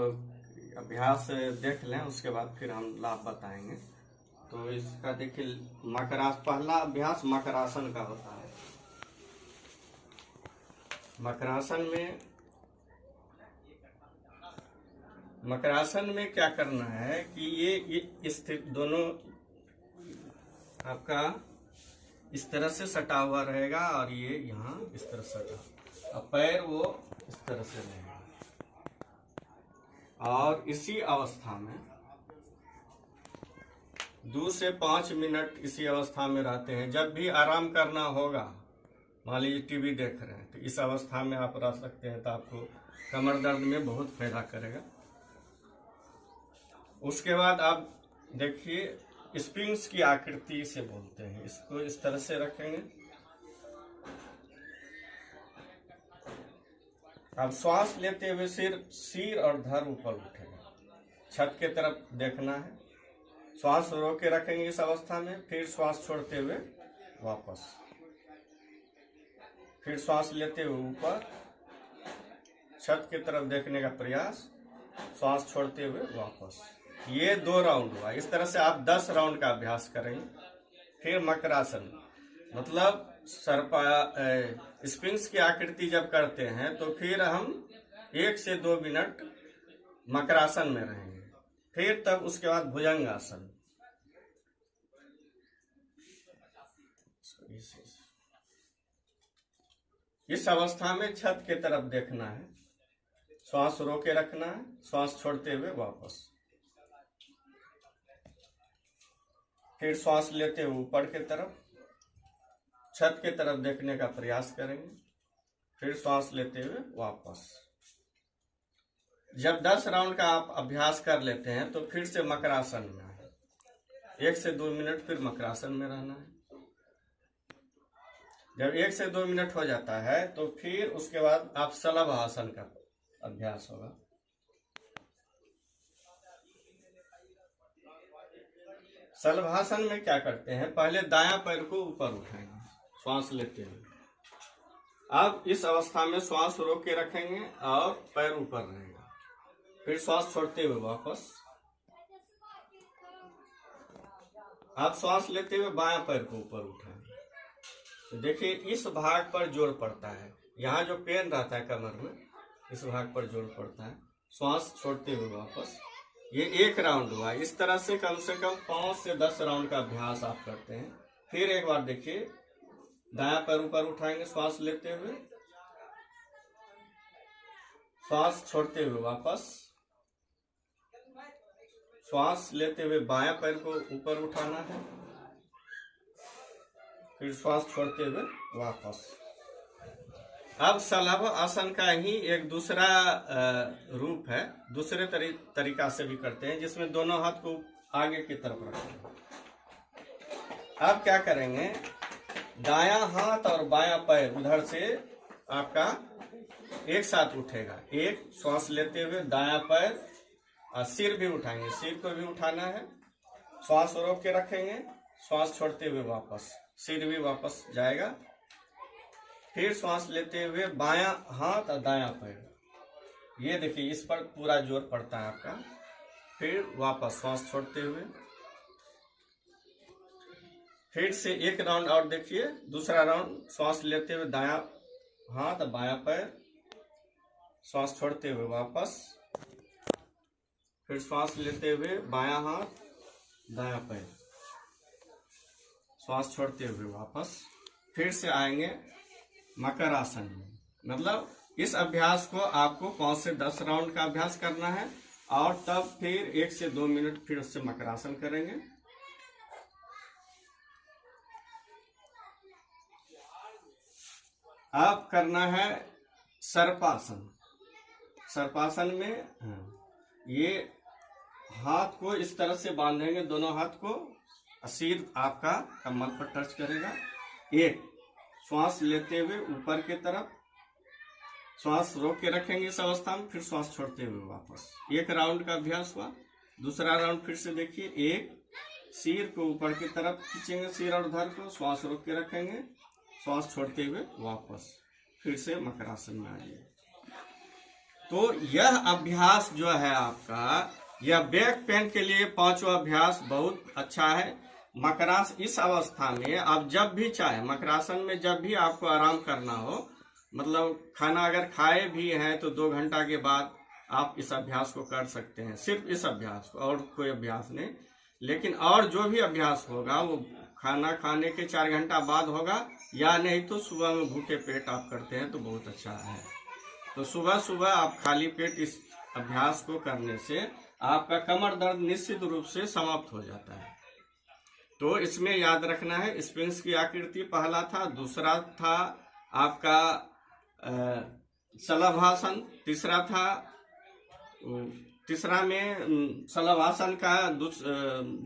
अभ्यास देख लें, उसके बाद फिर हम लाभ बताएंगे। तो इसका देखिए, पहला अभ्यास मकरासन का होता है। मकरासन में क्या करना है कि ये स्थिति दोनों आपका इस तरह से सटा हुआ रहेगा और ये यहाँ इस तरह सटा, अब पैर वो इस तरह से रहेगा। और इसी अवस्था में 2 से 5 मिनट इसी अवस्था में रहते हैं। जब भी आराम करना होगा, मान लीजिए टीवी देख रहे हैं, तो इस अवस्था में आप रह सकते हैं, तो आपको कमर दर्द में बहुत फायदा करेगा। उसके बाद आप देखिए, स्पिंक्स की आकृति से बोलते हैं, इसको इस तरह से रखेंगे। अब श्वास लेते हुए सिर और धड़ ऊपर उठेगा, छत के तरफ देखना है। श्वास रोक के रखेंगे इस अवस्था में, फिर श्वास छोड़ते हुए वापस, फिर श्वास लेते हुए ऊपर, छत की तरफ देखने का प्रयास, श्वास छोड़ते हुए वापस। ये 2 राउंड हुआ। इस तरह से आप 10 राउंड का अभ्यास करेंगे। फिर मकरासन, मतलब स्पिंक्स की आकृति जब करते हैं तो फिर हम 1 से 2 मिनट मकरासन में रहेंगे। फिर तब उसके बाद भुजंगासन। इस अवस्था में छत की तरफ देखना है, श्वास रोके रखना है, श्वास छोड़ते हुए वापस, फिर श्वास लेते हुए ऊपर की तरफ, छत की तरफ देखने का प्रयास करेंगे, फिर श्वास लेते हुए वापस। जब 10 राउंड का आप अभ्यास कर लेते हैं तो फिर से मकरासन में आए, 1 से 2 मिनट फिर मकरासन में रहना है। जब 1 से 2 मिनट हो जाता है तो फिर उसके बाद आप शलभासन का अभ्यास होगा। शलभासन में क्या करते हैं, पहले दायां पैर को ऊपर उठाएंगे श्वास लेते हुए। अब इस अवस्था में श्वास रोक के रखेंगे और पैर ऊपर रहेगा, फिर श्वास छोड़ते हुए वापस। आप श्वास लेते हुए बायां पैर को ऊपर उठाएंगे। तो देखिए, इस भाग पर जोर पड़ता है, यहाँ जो पेन रहता है कमर में, इस भाग पर जोर पड़ता है। श्वास छोड़ते हुए वापस। ये 1 राउंड हुआ। इस तरह से कम 5 से 10 राउंड का अभ्यास आप करते हैं। फिर एक बार देखिए, दायां पैर ऊपर उठाएंगे श्वास लेते हुए, श्वास छोड़ते हुए वापस, श्वास लेते हुए बायां पैर को ऊपर उठाना है, फिर श्वास छोड़ते हुए वापस। अब शलभ आसन का ही एक दूसरा रूप है, दूसरे तरीका से भी करते हैं, जिसमें दोनों हाथ को आगे की तरफ रखें। अब क्या करेंगे, दायां हाथ और बायां पैर उधर से आपका एक साथ उठेगा। एक श्वास लेते हुए दायां पैर और सिर भी उठाएंगे, सिर को भी उठाना है। श्वास रोक के रखेंगे, श्वास छोड़ते हुए वापस, सिर भी वापस जाएगा। फिर श्वास लेते हुए बायां हाथ और दायां पैर, ये देखिए इस पर पूरा जोर पड़ता है आपका। फिर वापस श्वास छोड़ते हुए, फिर से एक राउंड और देखिए, दूसरा राउंड श्वास लेते हुए दायां हाथ और बायां पैर, श्वास छोड़ते हुए वापस, फिर श्वास लेते हुए बायां हाथ दायां पैर, श्वास छोड़ते हुए वापस। फिर से आएंगे मकर आसन में। मतलब इस अभ्यास को आपको 5 से 10 राउंड का अभ्यास करना है और तब फिर 1 से 2 मिनट फिर उससे मकर आसन करेंगे। अब करना है सर्पासन। सर्पासन में ये हाथ को इस तरह से बांधेंगे, दोनों हाथ को, सिर आपका कमर पर टच करेगा। एक श्वास लेते हुए ऊपर की तरफ, श्वास रोक के रखेंगे इस अवस्था में, फिर श्वास छोड़ते हुए वापस। एक राउंड का अभ्यास हुआ। दूसरा राउंड फिर से देखिए, एक सिर को ऊपर की तरफ खींचेंगे, सिर और धड़ को, श्वास रोक के रखेंगे, श्वास छोड़ते हुए वापस, फिर से मकर आसन में आइए। तो यह अभ्यास जो है आपका, यह बैक पेन के लिए 5वां अभ्यास बहुत अच्छा है। मकरासन इस अवस्था में आप जब भी चाहे, मकरासन में जब भी आपको आराम करना हो, मतलब खाना अगर खाए भी हैं तो 2 घंटा के बाद आप इस अभ्यास को कर सकते हैं। सिर्फ इस अभ्यास को, और कोई अभ्यास नहीं। लेकिन और जो भी अभ्यास होगा वो खाना खाने के 4 घंटा बाद होगा, या नहीं तो सुबह में भूखे पेट आप करते हैं तो बहुत अच्छा है। तो सुबह सुबह आप खाली पेट इस अभ्यास को करने से आपका कमर दर्द निश्चित रूप से समाप्त हो जाता है। तो इसमें याद रखना है, स्फिंक्स की आकृति पहला था, दूसरा था आपका शलभासन, तीसरा में शलभासन का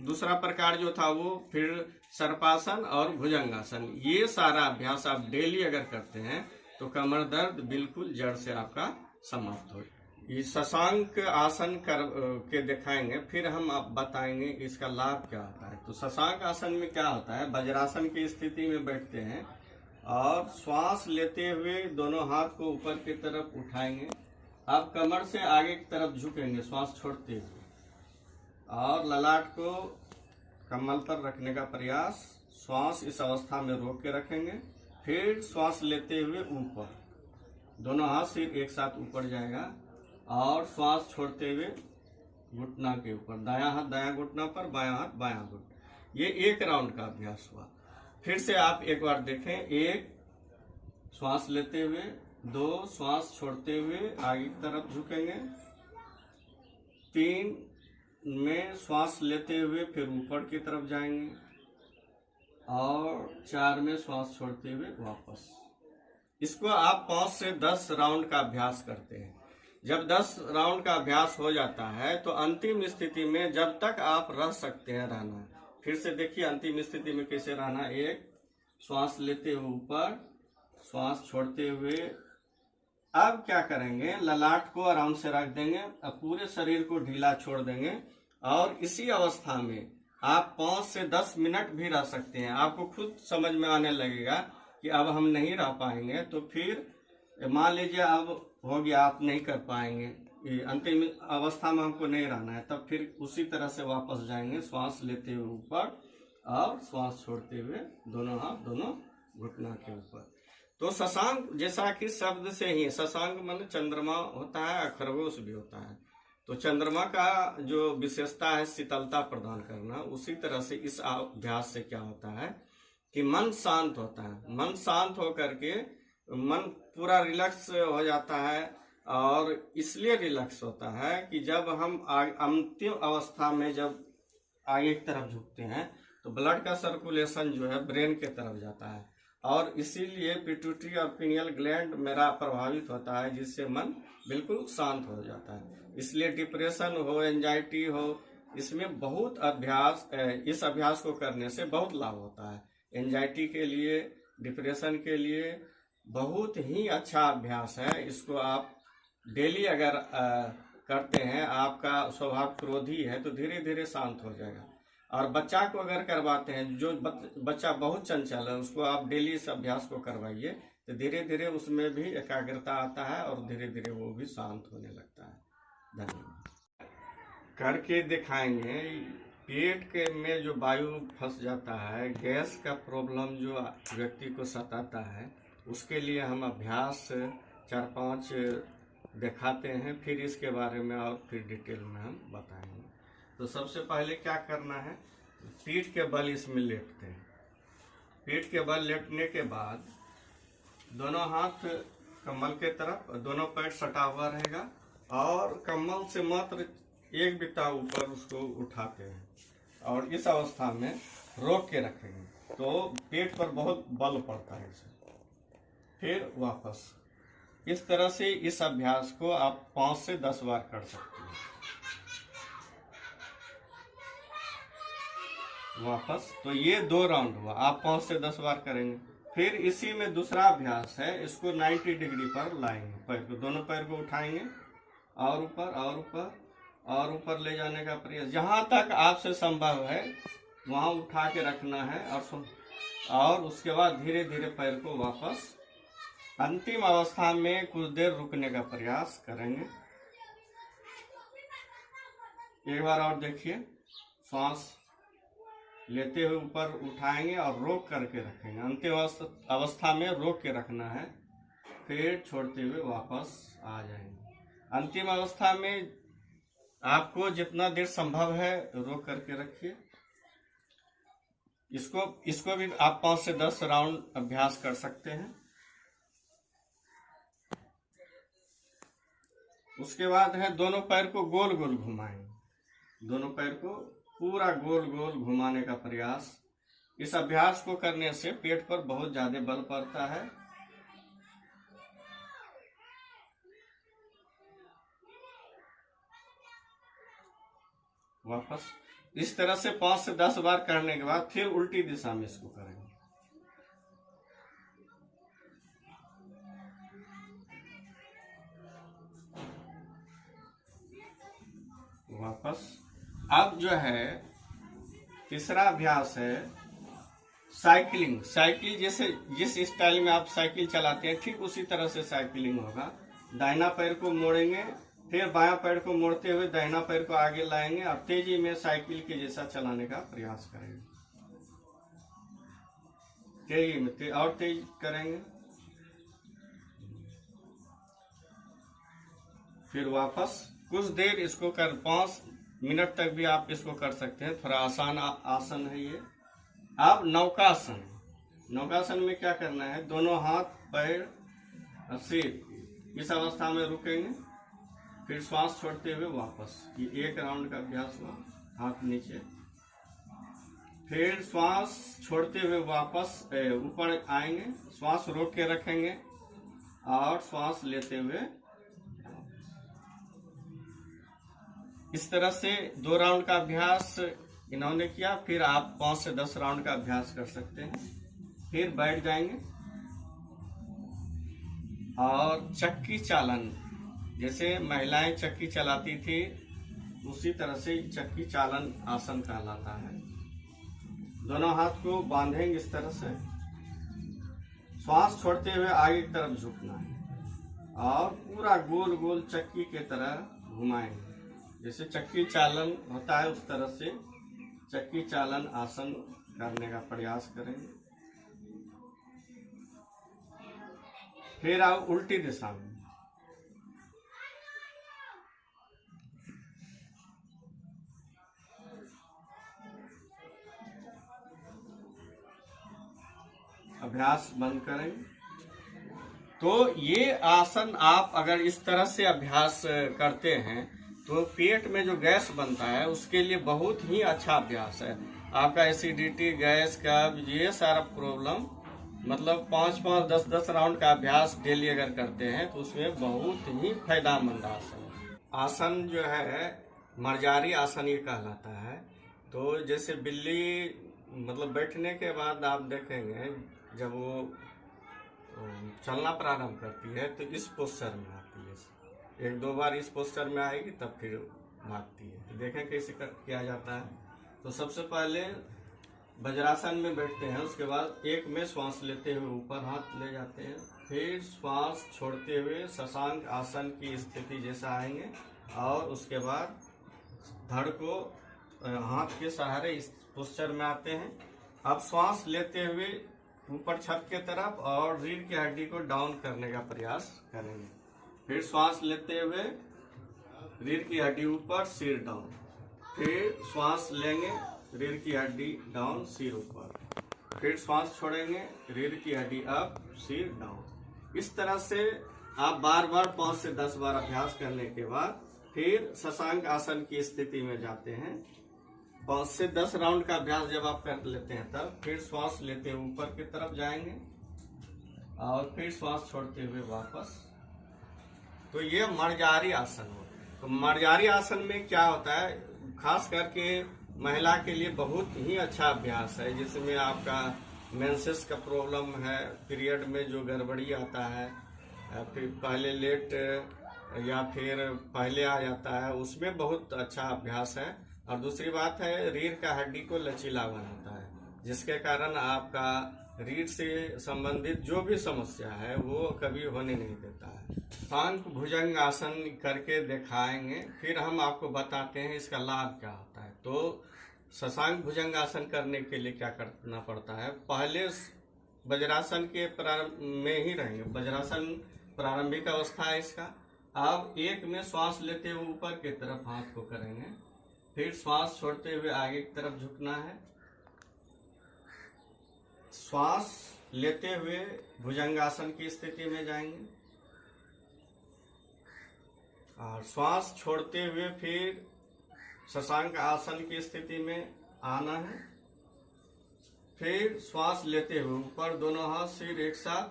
दूसरा प्रकार जो था वो फिर सर्पासन और भुजंगासन। ये सारा अभ्यास आप डेली अगर करते हैं तो कमर दर्द बिल्कुल जड़ से आपका समाप्त हो। ये शशांक आसन के दिखाएंगे, फिर हम आप बताएंगे इसका लाभ क्या होता है। तो शशांक आसन में क्या होता है, वज्रासन की स्थिति में बैठते हैं और श्वास लेते हुए दोनों हाथ को ऊपर की तरफ उठाएंगे। आप कमर से आगे की तरफ झुकेंगे श्वास छोड़ते हुए, और ललाट को कमल पर रखने का प्रयास। श्वास इस अवस्था में रोक के रखेंगे, फिर श्वास लेते हुए ऊपर, दोनों हाथ सिर एक साथ ऊपर जाएगा, और श्वास छोड़ते हुए घुटना के ऊपर, दायां हाथ दायां घुटना पर, बायां हाथ बायां घुटना। ये एक राउंड का अभ्यास हुआ। फिर से आप एक बार देखें, एक श्वास लेते हुए, 2 श्वास छोड़ते हुए आगे की तरफ झुकेंगे, 3 में श्वास लेते हुए फिर ऊपर की तरफ जाएंगे, और 4 में श्वास छोड़ते हुए वापस। इसको आप 5 से 10 राउंड का अभ्यास करते हैं। जब 10 राउंड का अभ्यास हो जाता है तो अंतिम स्थिति में जब तक आप रह सकते हैं रहना है। फिर से देखिए अंतिम स्थिति में कैसे रहना। एक श्वास लेते हुए ऊपर, श्वास छोड़ते हुए। अब क्या करेंगे, ललाट को आराम से रख देंगे, अब पूरे शरीर को ढीला छोड़ देंगे, और इसी अवस्था में आप 5 से 10 मिनट भी रह सकते हैं। आपको खुद समझ में आने लगेगा कि अब हम नहीं रह पाएंगे, तो फिर मान लीजिए अब हो गया, आप नहीं कर पाएंगे, अंतिम अवस्था में हमको नहीं रहना है, तब फिर उसी तरह से वापस जाएंगे, श्वास लेते हुए ऊपर और श्वास छोड़ते हुए दोनों हाथ दोनों घुटना के ऊपर। तो शशांक, जैसा कि शब्द से ही शशांक मन चंद्रमा होता है, खरगोश भी होता है। तो चंद्रमा का जो विशेषता है शीतलता प्रदान करना, उसी तरह से इस अभ्यास से क्या होता है कि मन शांत होता है। मन शांत होकर के मन पूरा रिलैक्स हो जाता है, और इसलिए रिलैक्स होता है कि जब हम अंतिम अवस्था में जब आगे की तरफ झुकते हैं तो ब्लड का सर्कुलेशन जो है ब्रेन के तरफ जाता है, और इसीलिए पिट्यूटरी और पिनियल ग्लैंड मेरा प्रभावित होता है, जिससे मन बिल्कुल शांत हो जाता है। इसलिए डिप्रेशन हो, एंजाइटी हो, इसमें बहुत अभ्यास, इस अभ्यास को करने से बहुत लाभ होता है। एंजाइटी के लिए, डिप्रेशन के लिए बहुत ही अच्छा अभ्यास है। इसको आप डेली अगर करते हैं, आपका स्वभाव क्रोधी है तो धीरे धीरे शांत हो जाएगा। और बच्चा को अगर करवाते हैं, जो बच्चा बहुत चंचल है, उसको आप डेली इस अभ्यास को करवाइए तो धीरे धीरे उसमें भी एकाग्रता आता है और धीरे धीरे वो भी शांत होने लगता है। धन्यवाद। करके दिखाएंगे। पेट के में जो वायु फंस जाता है, गैस का प्रॉब्लम जो व्यक्ति को सताता है, उसके लिए हम अभ्यास 4-5 दिखाते हैं, फिर इसके बारे में और फिर डिटेल में हम बताएंगे। तो सबसे पहले क्या करना है, पीठ के बल इसमें लेटते हैं। पीठ के बल लेटने के बाद दोनों हाथ कमर के तरफ, दोनों पैर सटा हुआ रहेगा, और कमर से मात्र एक बिता ऊपर उसको उठाते हैं, और इस अवस्था में रोक के रखेंगे तो पेट पर बहुत बल पड़ता है इसे। फिर वापस इस तरह से इस अभ्यास को आप 5 से 10 बार कर सकते हैं। वापस, तो ये 2 राउंड हुआ, आप 5 से 10 बार करेंगे। फिर इसी में दूसरा अभ्यास है, इसको 90 डिग्री पर लाएंगे, पैर को, दोनों पैर को उठाएंगे और ऊपर और ऊपर और ऊपर ले जाने का प्रयास, जहां तक आपसे संभव है वहां उठा के रखना है, और उसके बाद धीरे धीरे पैर को वापस अंतिम अवस्था में कुछ देर रुकने का प्रयास करेंगे। एक बार और देखिए, सांस लेते हुए ऊपर उठाएंगे और रोक करके रखेंगे, अंतिम अवस्था में रोक के रखना है, फिर छोड़ते हुए वापस आ जाएंगे। अंतिम अवस्था में आपको जितना देर संभव है रोक करके रखिए। इसको भी आप 5 से 10 राउंड अभ्यास कर सकते हैं। उसके बाद है दोनों पैर को गोल गोल घुमाएंगे, दोनों पैर को पूरा गोल गोल घुमाने का प्रयास। इस अभ्यास को करने से पेट पर बहुत ज्यादा बल पड़ता है। वापस इस तरह से 5 से 10 बार करने के बाद फिर उल्टी दिशा में इसको करेंगे। वापस। अब जो है तीसरा अभ्यास है साइकिलिंग। साइकिल जैसे जिस स्टाइल में आप साइकिल चलाते हैं ठीक उसी तरह से साइकिलिंग होगा। दाहिना पैर को मोड़ेंगे, फिर बायां पैर को मोड़ते हुए दाहिना पैर को आगे लाएंगे और तेजी में साइकिल के जैसा चलाने का प्रयास करेंगे। तेजी में और तेज करेंगे। फिर वापस कुछ देर इसको 5 मिनट तक भी आप इसको कर सकते हैं। थोड़ा आसान आसन है ये। अब नौकासन। नौकासन में क्या करना है, दोनों हाथ पैर सिर इस अवस्था में रुकेंगे, फिर श्वास छोड़ते हुए वापस। ये 1 राउंड का अभ्यास हुआ। हाथ नीचे, फिर श्वास छोड़ते हुए वापस ऊपर आएंगे, श्वास रोक के रखेंगे और श्वास लेते हुए। इस तरह से 2 राउंड का अभ्यास इन्होंने किया। फिर आप 5 से 10 राउंड का अभ्यास कर सकते हैं। फिर बैठ जाएंगे और चक्की चालन, जैसे महिलाएं चक्की चलाती थी उसी तरह से चक्की चालन आसन कहलाता है। दोनों हाथ को बांधेंगे इस तरह से, श्वास छोड़ते हुए आगे की तरफ झुकना है और पूरा गोल गोल चक्की के तरह घुमाएंगे। जैसे चक्की चालन होता है उस तरह से चक्की चालन आसन करने का प्रयास करेंगे। फिर आओ उल्टी दिशा में। अभ्यास बंद करेंगे। तो ये आसन आप अगर इस तरह से अभ्यास करते हैं तो पेट में जो गैस बनता है उसके लिए बहुत ही अच्छा अभ्यास है। आपका एसिडिटी, गैस का, ये सारा प्रॉब्लम, मतलब 5-5, 10-10 राउंड का अभ्यास डेली अगर करते हैं तो उसमें बहुत ही फायदेमंद आसन है। आसन जो है मर्जारी आसन ये कहलाता है। तो जैसे बिल्ली मतलब बैठने के बाद आप देखेंगे जब वो चलना प्रारंभ करती है तो इस पोस्चर में आती है। 1-2 बार इस पोस्चर में आएगी तब फिर भागती है। तो देखें कैसे किया जाता है। तो सबसे पहले वज्रासन में बैठते हैं, उसके बाद एक में श्वास लेते हुए ऊपर हाथ ले जाते हैं, फिर श्वास छोड़ते हुए शशांक आसन की स्थिति जैसा आएंगे और उसके बाद धड़ को हाथ के सहारे इस पोस्चर में आते हैं। अब श्वास लेते हुए ऊपर छत के तरफ और रीढ़ की हड्डी को डाउन करने का प्रयास करेंगे। फिर श्वास लेते हुए रीढ़ की हड्डी ऊपर, सिर डाउन, फिर श्वास लेंगे, रीढ़ की हड्डी डाउन, सिर ऊपर, फिर श्वास छोड़ेंगे, रीढ़ की हड्डी अप, सिर डाउन। इस तरह से आप बार बार 5 से 10 बार अभ्यास करने के बाद फिर शशांक आसन की स्थिति में जाते हैं। 5 से 10 राउंड का अभ्यास जब आप कर लेते हैं तब फिर श्वास लेते हुए ऊपर की तरफ जाएंगे और फिर श्वास छोड़ते हुए वापस। तो ये मर्जारी आसन हो। तो मर्जारी आसन में क्या होता है, खास करके महिला के लिए बहुत ही अच्छा अभ्यास है, जिसमें आपका मेंसेस का प्रॉब्लम है, पीरियड में जो गड़बड़ी आता है, फिर पहले लेट या फिर पहले आ जाता है, उसमें बहुत अच्छा अभ्यास है। और दूसरी बात है, रीढ़ का हड्डी को लचीला बनाता है, जिसके कारण आपका रीढ़ से संबंधित जो भी समस्या है वो कभी होने नहीं देता है। शशांक भुजंग आसन करके दिखाएंगे, फिर हम आपको बताते हैं इसका लाभ क्या होता है। तो शशांक भुजंग आसन करने के लिए क्या करना पड़ता है, पहले वज्रासन के प्रारंभ में ही रहेंगे। वज्रासन प्रारंभिक अवस्था है इसका। अब एक में श्वास लेते हुए ऊपर की तरफ हाथ को करेंगे, फिर श्वास छोड़ते हुए आगे की तरफ झुकना है, श्वास लेते हुए भुजंगासन की स्थिति में जाएंगे और श्वास छोड़ते हुए फिर शशांक आसन की स्थिति में आना है। फिर श्वास लेते हुए ऊपर दोनों हाथ सिर एक साथ,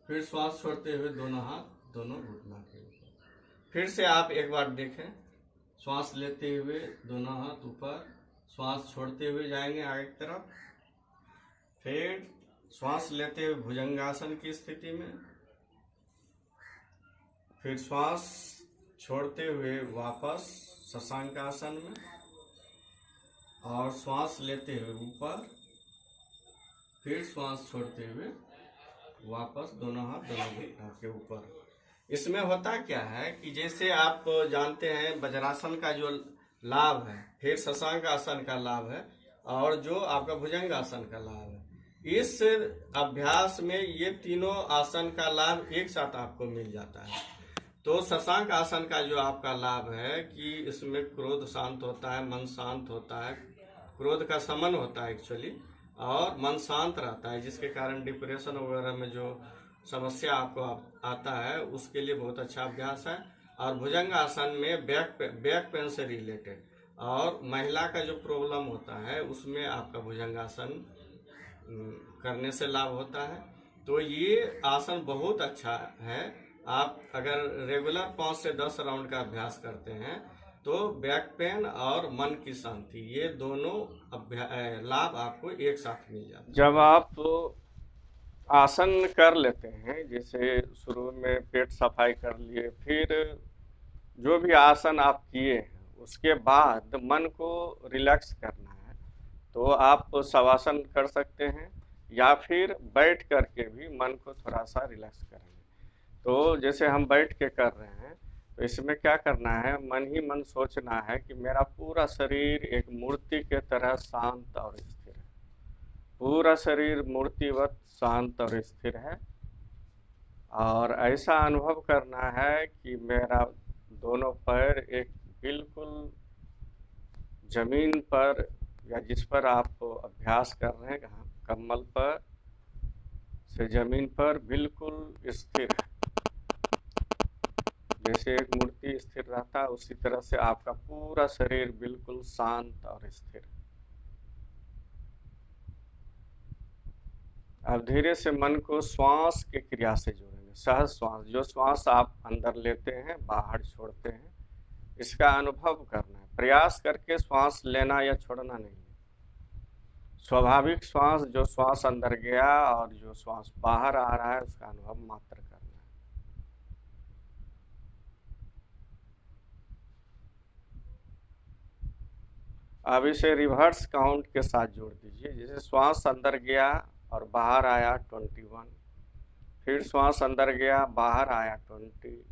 फिर श्वास छोड़ते हुए दोनों हाथ दोनों घुटना के ऊपर। फिर से आप एक बार देखें, श्वास लेते हुए दोनों हाथ ऊपर, श्वास छोड़ते हुए जाएंगे आगे की तरफ, फिर श्वास लेते हुए भुजंगासन की स्थिति में, फिर श्वास छोड़ते हुए वापस शशांक आसन में और श्वास लेते हुए ऊपर, फिर श्वास छोड़ते हुए वापस दोनों हाथ दोनों घुटनों के ऊपर। इसमें होता क्या है कि जैसे आप जानते हैं वज्रासन का जो लाभ है, फिर शशांक आसन का लाभ है और जो आपका भुजंगासन का लाभ है, इस अभ्यास में ये तीनों आसन का लाभ एक साथ आपको मिल जाता है। तो शशांक आसन का जो आपका लाभ है कि इसमें क्रोध शांत होता है, मन शांत होता है, क्रोध का शमन होता है एक्चुअली, और मन शांत रहता है, जिसके कारण डिप्रेशन वगैरह में जो समस्या आपको आता है उसके लिए बहुत अच्छा अभ्यास है। और भुजंग आसन में बैक पेन से रिलेटेड और महिला का जो प्रॉब्लम होता है उसमें आपका भुजंगासन करने से लाभ होता है। तो ये आसन बहुत अच्छा है। आप अगर रेगुलर 5 से 10 राउंड का अभ्यास करते हैं तो बैक पेन और मन की शांति, ये दोनों लाभ आपको एक साथ मिल जाते हैं। जब आप आसन कर लेते हैं, जैसे शुरू में पेट सफाई कर लिए, फिर जो भी आसन आप किए हैं उसके बाद मन को रिलैक्स करना है तो आप शवासन कर सकते हैं या फिर बैठ करके भी मन को थोड़ा सा रिलैक्स करेंगे। तो जैसे हम बैठ के कर रहे हैं तो इसमें क्या करना है, मन ही मन सोचना है कि मेरा पूरा शरीर एक मूर्ति के तरह शांत और स्थिर है, पूरा शरीर मूर्तिवत शांत और स्थिर है। और ऐसा अनुभव करना है कि मेरा दोनों पैर एक बिल्कुल जमीन पर या जिस पर आप अभ्यास कर रहे हैं कम्बल पर से जमीन पर बिल्कुल स्थिर है। जैसे एक मूर्ति स्थिर रहता है उसी तरह से आपका पूरा शरीर बिल्कुल शांत और स्थिर है। अब धीरे से मन को श्वास की क्रिया से जोड़ेंगे। सहज श्वास, जो श्वास आप अंदर लेते हैं बाहर छोड़ते हैं, इसका अनुभव करना है। प्रयास करके श्वास लेना या छोड़ना नहीं है। स्वाभाविक श्वास, जो श्वास अंदर गया और जो श्वास बाहर आ रहा है, उसका अनुभव मात्र करना है। अब इसे रिवर्स काउंट के साथ जोड़ दीजिए। जैसे श्वास अंदर गया और बाहर आया 21, फिर श्वास अंदर गया बाहर आया 20,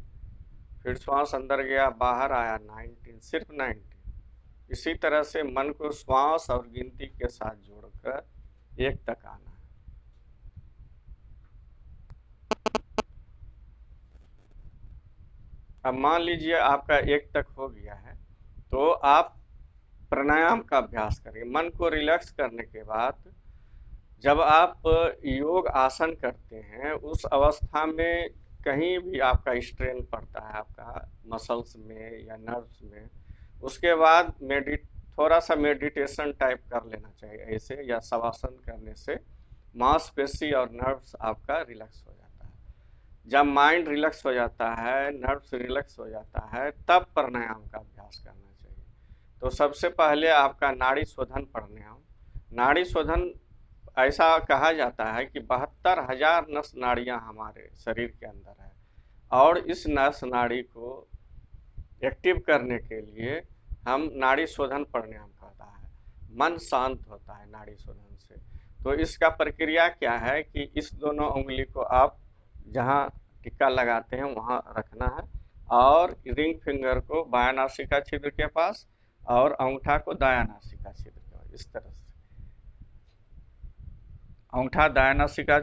फिर श्वास अंदर गया बाहर आया 19, सिर्फ 19। इसी तरह से मन को श्वास और गिनती के साथ जोड़कर 1 तक आना है। अब मान लीजिए आपका 1 तक हो गया है, तो आप प्राणायाम का अभ्यास करेंगे। मन को रिलैक्स करने के बाद जब आप योग आसन करते हैं, उस अवस्था में कहीं भी आपका स्ट्रेन पड़ता है, आपका मसल्स में या नर्व्स में, उसके बाद थोड़ा सा मेडिटेशन टाइप कर लेना चाहिए ऐसे, या शवासन करने से मांसपेशी और नर्व्स आपका रिलैक्स हो जाता है। जब माइंड रिलैक्स हो जाता है, नर्व्स रिलैक्स हो जाता है, तब प्राणायाम का अभ्यास करना चाहिए। तो सबसे पहले आपका नाड़ी शोधन प्राणायाम। नाड़ी शोधन, ऐसा कहा जाता है कि 72,000 नस नाड़ियां हमारे शरीर के अंदर है, और इस नस नाड़ी को एक्टिव करने के लिए हम नाड़ी शोधन प्राणायाम करता है। मन शांत होता है नाड़ी शोधन से। तो इसका प्रक्रिया क्या है कि इस दोनों उंगली को आप जहाँ टिक्का लगाते हैं वहाँ रखना है, और रिंग फिंगर को बायां नासिका छिद्र के पास और अंगूठा को दायां नासिका छिद्र के पास, इस तरह से। अंगूठा दायां नासिका,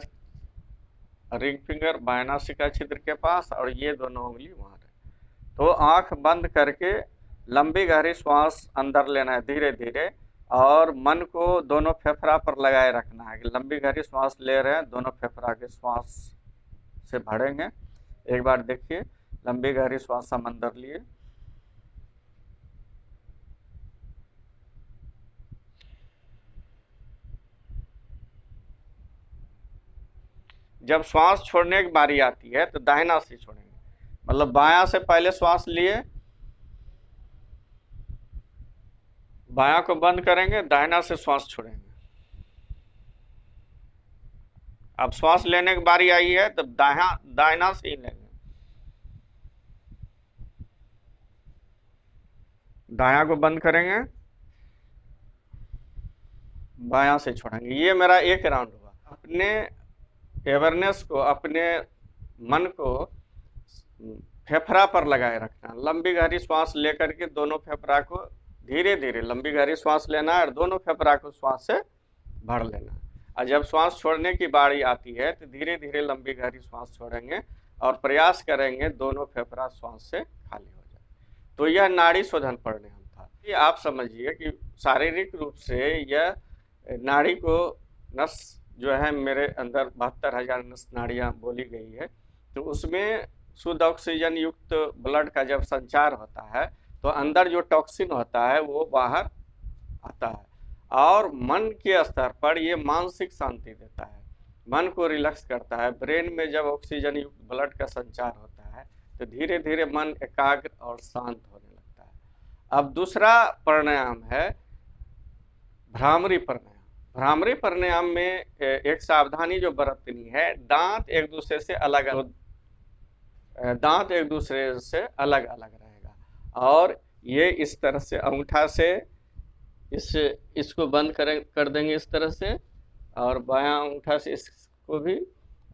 रिंग फिंगर बायां नासिका छिद्र के पास, और ये दोनों उंगली वहाँ रहे। तो आंख बंद करके लंबी गहरी श्वास अंदर लेना है धीरे धीरे, और मन को दोनों फेफड़ा पर लगाए रखना है कि लंबी गहरी श्वास ले रहे हैं, दोनों फेफड़ा के श्वास से भरेंगे। एक बार देखिए, लंबी गहरी श्वास हम अंदर लिए, जब श्वास छोड़ने की बारी आती है तो दाहिना से छोड़ेंगे, मतलब बायां से पहले श्वास लिए, बायां को बंद करेंगे, दाहिना से श्वास छोड़ेंगे। अब श्वास लेने की बारी आई है तो दाहिना से ही लेंगे, दायां को बंद करेंगे, बायां से छोड़ेंगे। ये मेरा 1 राउंड हुआ। अपने अवेयरनेस को, अपने मन को फेफड़ा पर लगाए रखना। लंबी गहरी श्वास लेकर के दोनों फेफड़ा को धीरे धीरे लंबी गहरी श्वास लेना है, और दोनों फेफड़ा को श्वास से भर लेना है। और जब श्वास छोड़ने की बारी आती है तो धीरे धीरे लंबी गहरी श्वास छोड़ेंगे, और प्रयास करेंगे दोनों फेफड़ा श्वास से खाली हो जाए। तो यह नाड़ी शोधन प्राणायाम था। ये आप समझिए कि शारीरिक रूप से यह नाड़ी को, नस जो है मेरे अंदर 72,000 नस नाड़ियाँ बोली गई है, तो उसमें शुद्ध ऑक्सीजन युक्त ब्लड का जब संचार होता है तो अंदर जो टॉक्सिन होता है वो बाहर आता है, और मन के स्तर पर ये मानसिक शांति देता है, मन को रिलैक्स करता है। ब्रेन में जब ऑक्सीजन युक्त ब्लड का संचार होता है तो धीरे धीरे मन एकाग्र और शांत होने लगता है। अब दूसरा प्राणायाम है भ्रामरी प्राणायाम। भ्रामरी प्राणायाम में एक सावधानी जो बरतनी है, दांत एक दूसरे से अलग अलग रहेगा, और ये इस तरह से अंगूठा से इसको बंद कर देंगे इस तरह से, और बायां अंगूठा से इसको भी,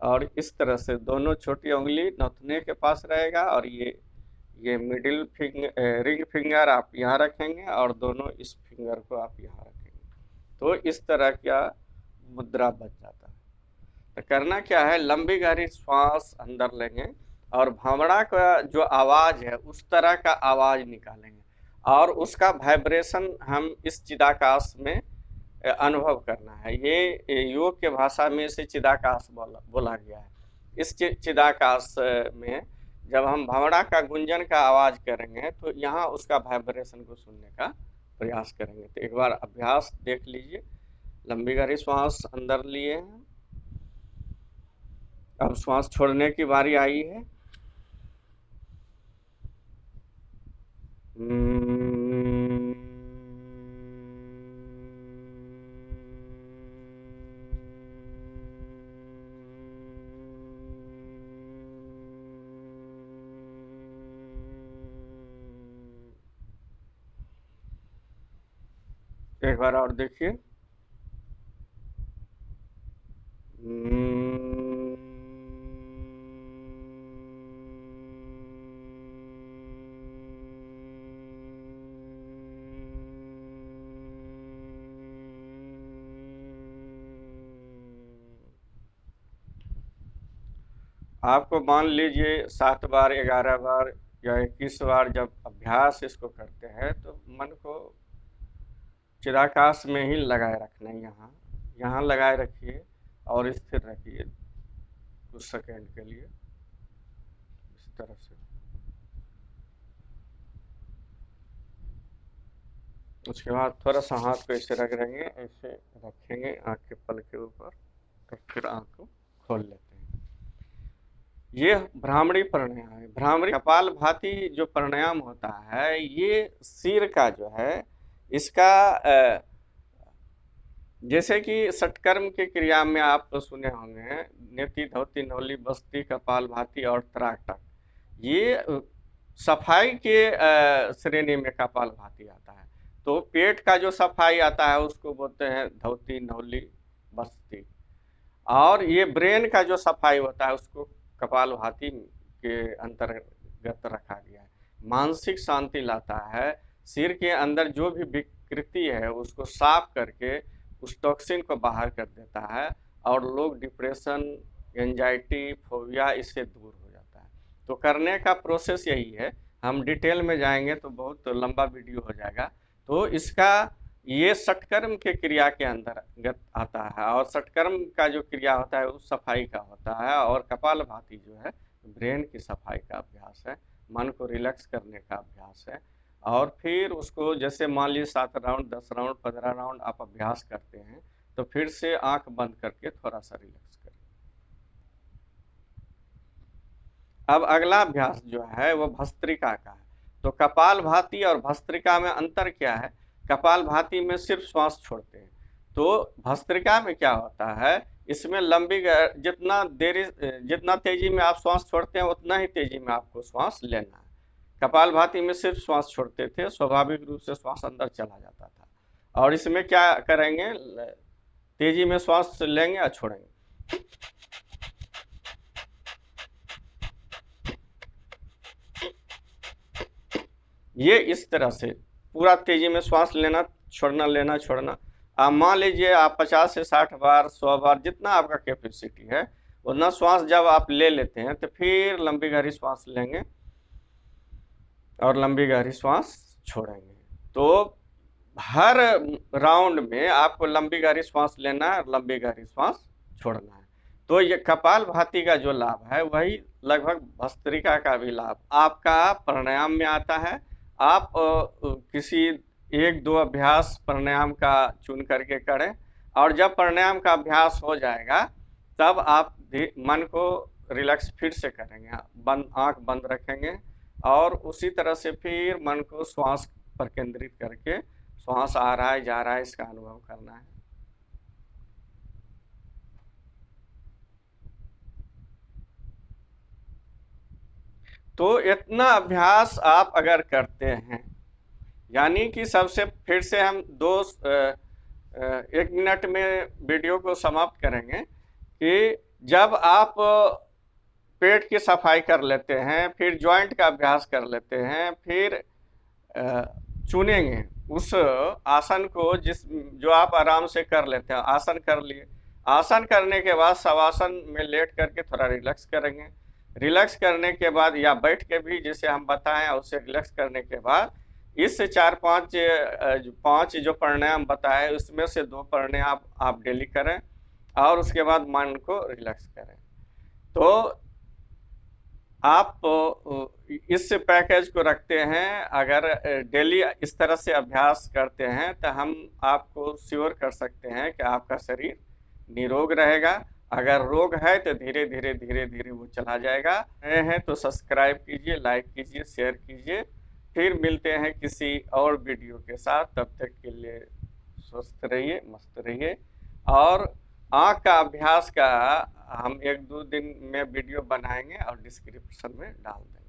और इस तरह से दोनों छोटी उंगली नथुने के पास रहेगा, और ये मिडिल फिंगर, रिंग फिंगर आप यहाँ रखेंगे, और दोनों इस फिंगर को आप यहाँ रखेंगे। तो इस तरह का मुद्रा बच जाता है। तो करना क्या है, लंबी गहरी श्वास अंदर लेंगे, और भंवड़ा का जो आवाज है उस तरह का आवाज निकालेंगे, और उसका वाइब्रेशन हम इस चिदाकाश में अनुभव करना है। ये योग के भाषा में इसे चिदाकाश बोला गया है। इस चिदाकाश में जब हम भंवड़ा का गुंजन का आवाज करेंगे तो यहाँ उसका वाइब्रेशन को सुनने का प्रयास करेंगे। तो एक बार अभ्यास देख लीजिए। लंबी गहरी श्वास अंदर लिए हैं, अब श्वास छोड़ने की बारी आई है। एक बार और देखिए। आपको मान लीजिए 7 बार 11 बार या 21 बार जब अभ्यास इसको करते हैं तो मन को चिदाकाश में ही लगाए रखना है। यहाँ यहाँ लगाए रखिए और स्थिर रखिए कुछ सेकंड के लिए इस तरह से। उसके बाद थोड़ा सा हाथ को ऐसे रख देंगे, ऐसे रखेंगे आँख के पल के ऊपर, तो फिर आँख को खोल लेते हैं। ये भ्रामरी प्राणायाम है। भ्रामरी कपालभाति जो प्राणायाम होता है, ये सिर का जो है इसका जैसे कि षटकर्म की क्रिया में आप तो सुने होंगे, नेति धोती नौली बस्ती कपालभाति और त्राटक, ये सफाई के श्रेणी में कपालभाति आता है। तो पेट का जो सफाई आता है उसको बोलते हैं धोती नौली बस्ती, और ये ब्रेन का जो सफाई होता है उसको कपालभाति के अंतर्गत रखा गया है। मानसिक शांति लाता है, सिर के अंदर जो भी विकृति है उसको साफ करके उस टॉक्सिन को बाहर कर देता है, और लोग डिप्रेशन, एंजाइटी, फोबिया इससे दूर हो जाता है। तो करने का प्रोसेस यही है। हम डिटेल में जाएंगे तो बहुत लंबा वीडियो हो जाएगा। तो इसका ये षटकर्म के क्रिया के अंतर्गत आता है, और षटकर्म का जो क्रिया होता है वो सफाई का होता है, और कपालभाति जो है ब्रेन की सफाई का अभ्यास है, मन को रिलैक्स करने का अभ्यास है। और फिर उसको जैसे मान लीजिए 7 राउंड 10 राउंड 15 राउंड आप अभ्यास करते हैं तो फिर से आंख बंद करके थोड़ा सा रिलैक्स करें। अब अगला अभ्यास जो है वो भस्त्रिका का है। तो कपालभाति और भस्त्रिका में अंतर क्या है? कपालभाति में सिर्फ श्वास छोड़ते हैं, तो भस्त्रिका में क्या होता है, इसमें लंबी जितना तेजी में आप श्वास छोड़ते हैं उतना ही तेजी में आपको श्वास लेना है। कपालभाति में सिर्फ श्वास छोड़ते थे, स्वाभाविक रूप से श्वास अंदर चला जाता था, और इसमें क्या करेंगे, तेजी में श्वास लेंगे और छोड़ेंगे। ये इस तरह से पूरा तेजी में श्वास लेना छोड़ना लेना छोड़ना। आप मान लीजिए आप 50 से 60 बार 100 बार जितना आपका कैपेसिटी है उतना श्वास जब आप ले लेते हैं तो फिर लंबी गहरी श्वास लेंगे और लंबी गहरी श्वास छोड़ेंगे। तो हर राउंड में आपको लंबी गहरी श्वास लेना है और लंबी गहरी श्वास छोड़ना है। तो ये कपालभाति का जो लाभ है वही लगभग भस्त्रिका का भी लाभ आपका प्राणायाम में आता है। आप किसी 1-2 अभ्यास प्राणायाम का चुन करके करें, और जब प्राणायाम का अभ्यास हो जाएगा तब आप मन को रिलैक्स फिर से करेंगे, आंख बंद रखेंगे और उसी तरह से फिर मन को श्वास पर केंद्रित करके श्वास आ रहा है जा रहा है इसका अनुभव करना है। तो इतना अभ्यास आप अगर करते हैं, यानी कि सबसे फिर से हम 1 मिनट में वीडियो को समाप्त करेंगे कि जब आप पेट की सफाई कर लेते हैं, फिर जॉइंट का अभ्यास कर लेते हैं, फिर चुनेंगे उस आसन को जो आप आराम से कर लेते हैं। आसन कर लिए, आसन करने के बाद शवासन में लेट करके थोड़ा रिलैक्स करेंगे। रिलैक्स करने के बाद या बैठ के भी जैसे हम बताएं उससे रिलैक्स करने के बाद इस 4-5 जो प्राणायाम बताए उसमें से 2 प्राणायाम आप डेली करें और उसके बाद मन को रिलैक्स करें। तो आप इस पैकेज को रखते हैं, अगर डेली इस तरह से अभ्यास करते हैं तो हम आपको श्योर कर सकते हैं कि आपका शरीर निरोग रहेगा अगर रोग है तो धीरे धीरे वो चला जाएगा। नए हैं तो सब्सक्राइब कीजिए, लाइक कीजिए, शेयर कीजिए। फिर मिलते हैं किसी और वीडियो के साथ, तब तक के लिए स्वस्थ रहिए, मस्त रहिए। और आँख का अभ्यास का हम 1-2 दिन में वीडियो बनाएंगे और डिस्क्रिप्शन में डाल देंगे।